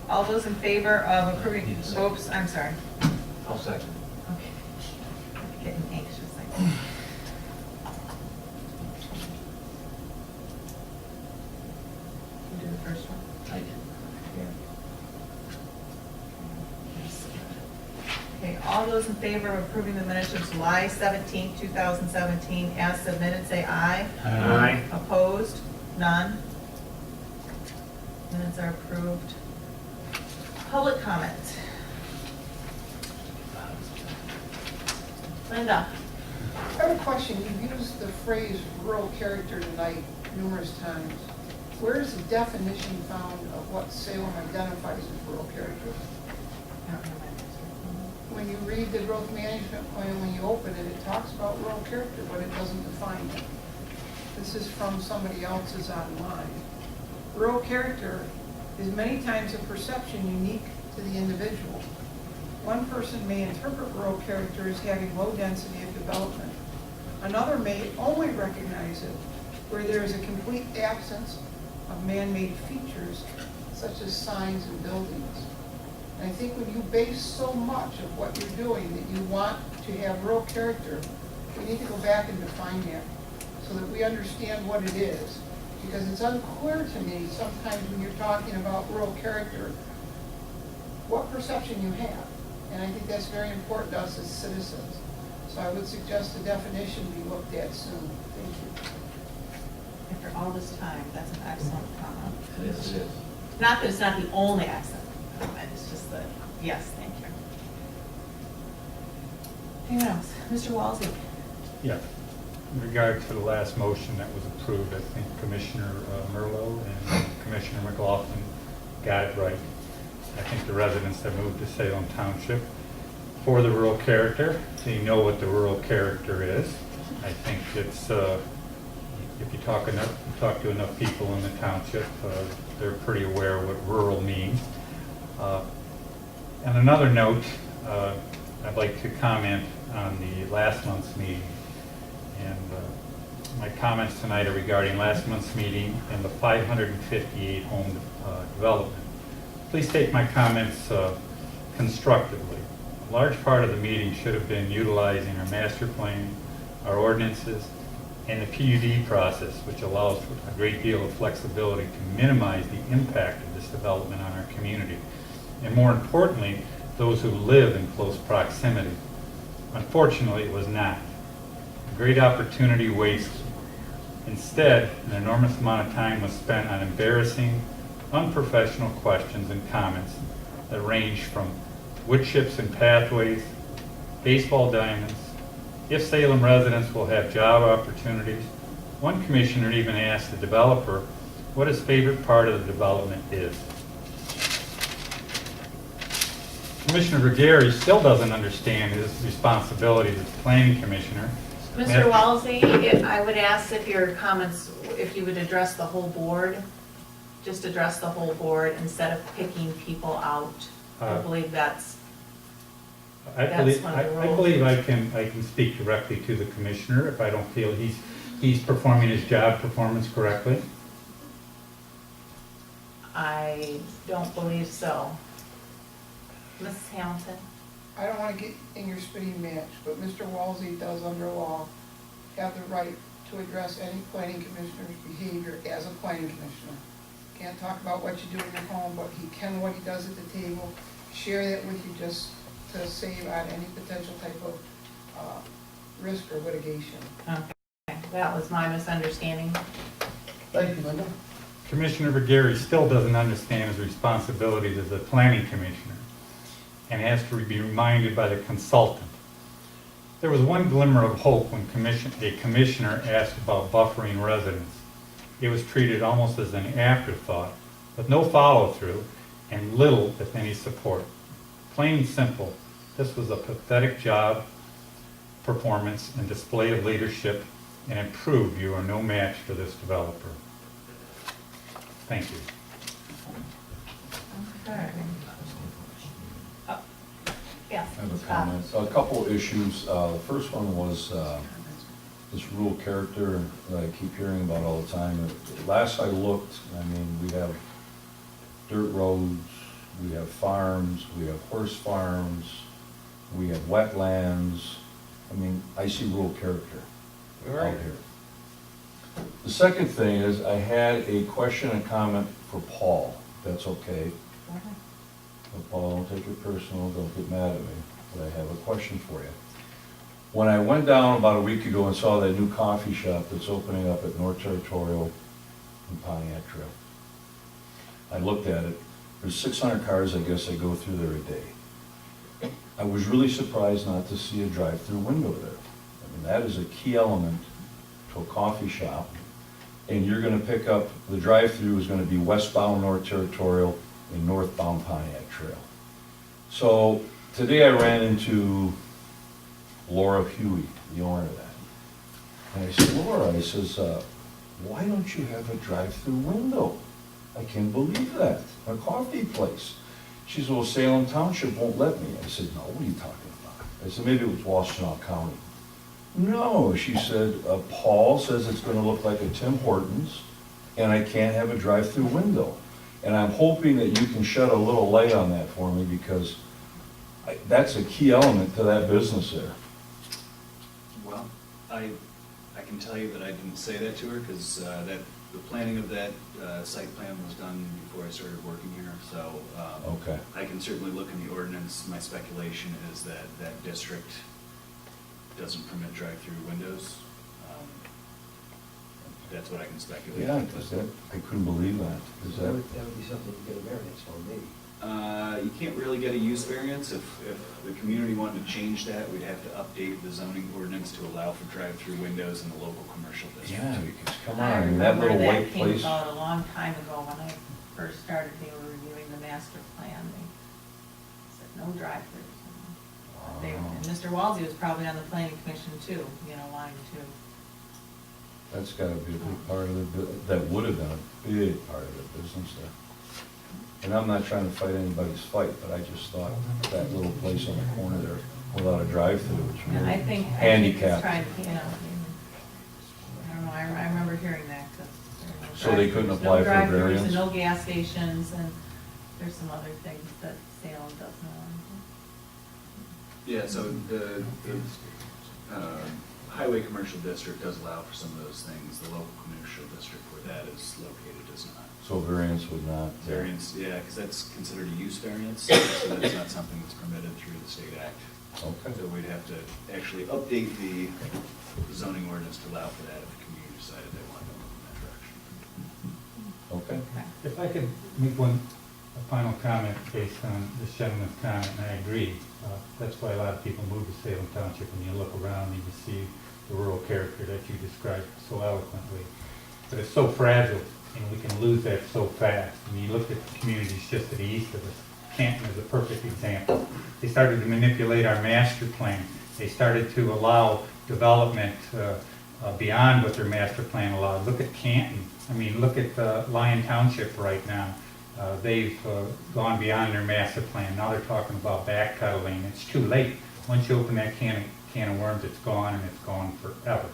All those in favor of approving, oops, I'm sorry. I'll second. Okay. Getting anxious, I think. You do the first one? I did. Okay, all those in favor of approving the minutes of July 17th, 2017 as submitted, say aye. Aye. Opposed? None? Minutes are approved. Public comment. Linda? I have a question. You've used the phrase rural character tonight numerous times. Where is the definition found of what Salem identifies as rural character? I don't have my answer. When you read the growth management plan, when you open it, it talks about rural character, but it doesn't define it. This is from somebody else's online. Rural character is many times a perception unique to the individual. One person may interpret rural character as having low density of development. Another may only recognize it where there is a complete absence of man-made features such as signs and buildings. And I think when you base so much of what you're doing that you want to have rural character, we need to go back and define that so that we understand what it is. Because it's unclear to me sometimes when you're talking about rural character, what perception you have. And I think that's very important to us as citizens. So I would suggest a definition be looked at soon. Thank you. After all this time, that's an excellent comment. Yes, it is. Not that it's not the only excellent comment, it's just that, yes, thank you. Anyone else? Mr. Walsey? Yeah. In regard to the last motion that was approved, I think Commissioner Merlot and Commissioner McLaughlin got it right. I think the residents that moved to Salem Township for the rural character, they know what the rural character is. I think it's, if you talk to enough people in the township, they're pretty aware of what rural means. And another note, I'd like to comment on the last month's meeting. And my comments tonight are regarding last month's meeting and the 558 home development. Please take my comments constructively. A large part of the meeting should have been utilizing our master plan, our ordinances, and the PUD process, which allows for a great deal of flexibility to minimize the impact of this development on our community, and more importantly, those who live in close proximity. Unfortunately, it was not. A great opportunity wasted. Instead, an enormous amount of time was spent on embarrassing, unprofessional questions and comments that ranged from wood chips and pathways, baseball diamonds, if Salem residents will have job opportunities. One commissioner even asked the developer what his favorite part of the development is. Commissioner Vergara still doesn't understand his responsibilities as planning commissioner. Mr. Walsey, I would ask if your comments, if you would address the whole board, just address the whole board instead of picking people out. I believe that's one of the I rules. believe I can speak directly to the commissioner if I don't feel he's performing his job performance correctly. I don't believe so. Mrs. Hamilton? I don't want to get in your spitting match, but Mr. Walsey does under law have the right to address any planning commissioner's behavior as a planning commissioner. Can't talk about what you do in your home, but he can what he does at the table. Share that with you just to save on any potential type of risk or litigation. Okay, that was my misunderstanding. Thank you, Linda. Commissioner Vergara still doesn't understand his responsibilities as a planning commissioner and has to be reminded by the consultant. There was one glimmer of hope when a commissioner asked about buffering residents. It was treated almost as an afterthought, with no follow-through and little, if any, support. Plain and simple, this was a pathetic job, performance, and display of leadership, and it proved you are no match for this developer. Thank you. Okay. Oh, yes. I have a comment. A couple issues. The first one was this rural character that I keep hearing about all the time. Last I looked, I mean, we have dirt roads, we have farms, we have horse farms, we have wetlands. I mean, I see rural character out here. The second thing is I had a question and comment for Paul. That's okay. Well, Paul, don't take it personal, don't get mad at me, but I have a question for you. When I went down about a week ago and saw that new coffee shop that's opening up at North Territorial and Pontiac Trail, I looked at it. There's 600 cars, I guess, that go through there a day. I was really surprised not to see a drive-through window there. I mean, that is a key element to a coffee shop. And you're gonna pick up, the drive-through is gonna be westbound North Territorial and northbound Pontiac Trail. So today I ran into Laura Huey, the owner of that. And I said, Laura, I says, why don't you have a drive-through window? I can't believe that, a coffee place. She said, well, Salem Township won't let me. I said, no, what are you talking about? I said, maybe it was Washtenaw County. No, she said, Paul says it's gonna look like a Tim Hortons, and I can't have a drive-through window. And I'm hoping that you can shed a little light on that for me, because that's a key element to that business there. Well, I can tell you that I didn't say that to her, because the planning of that site plan was done before I started working here, so Okay. I can certainly look in the ordinance. My speculation is that that district doesn't permit drive-through windows. That's what I can speculate. Yeah, I couldn't believe that. Is That that, would be something to get a variance for, maybe. You can't really get a use variance. If the community wanted to change that, we'd have to update the zoning ordinance to allow for drive-through windows in the local commercial district. yeah, because come I on, I mean, that remember little white that came place. about a long time ago when I first started, they were reviewing the master plan. They said no drive-throughs. And Mr. Walsey was probably on the planning commission too, you know, wanting to. That's gotta be a big part of the, that would have been a big part of the business there. And I'm not trying to fight anybody's fight, but I just thought that little place on the corner there without a drive-through, was And I really think it's handicapped. trying, you know, I don't know, I remember hearing that. 'Cause there were no So they couldn't drive-throughs, apply no for drive-throughs variance? and no gas stations, and there's some other things that Salem does now. Yeah, so the highway commercial district does allow for some of those things. The local commercial district where that is located does not. So variance would not. Variance, yeah, because that's considered a use variance, so that's not something that's permitted through the state act. Okay. So we'd have to actually update the zoning ordinance to allow for that if the community decided they wanted to move in that direction. Okay. If I could make a final comment based on this gentleman's comment, and I agree. That's why a lot of people move to Salem Township. When you look around, you see the rural character that you described so eloquently. But it's so fragile, and we can lose that so fast. I mean, you look at the communities just to the east of us. Canton is a perfect example. They started to manipulate our master plan. They started to allow development beyond what their master plan allowed. Look at Canton. I mean, look at Lyon Township right now. They've gone beyond their master plan. Now they're talking about backpedaling. It's too late. Once you open that can of worms, it's gone, and it's gone forever.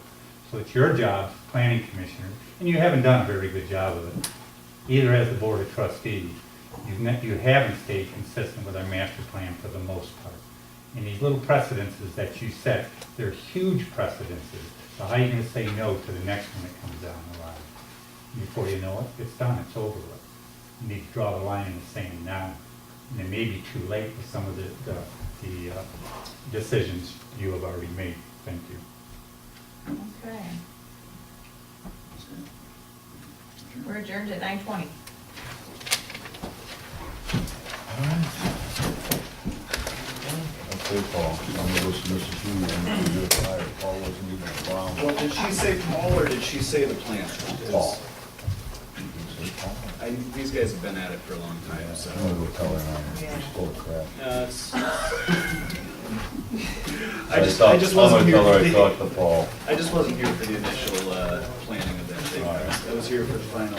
So it's your job, planning commissioner, and you haven't done a very good job of it, either as the board of trustees. You haven't stayed consistent with our master plan for the most part. And these little precedences that you set, they're huge precedences. So how are you gonna say no to the next one that comes down the line? Before you know it, it's done, it's over with. You need to draw the line in the sand now. And it may be too late for some of the decisions you have already made. Thank you. Okay. We're adjourned at 9:20. Okay, Paul, I'm gonna listen to Mrs. Yu, and you do it, Paul wasn't even around. Well, did she say Paul or did she say the planner? Paul. These guys have been at it for a long time, so. I'm gonna go tell her I'm Yeah. full of crap. I just wasn't here I'm for gonna the, tell her I talked to Paul. I just wasn't here for the initial planning of that thing. All right. I was here for the final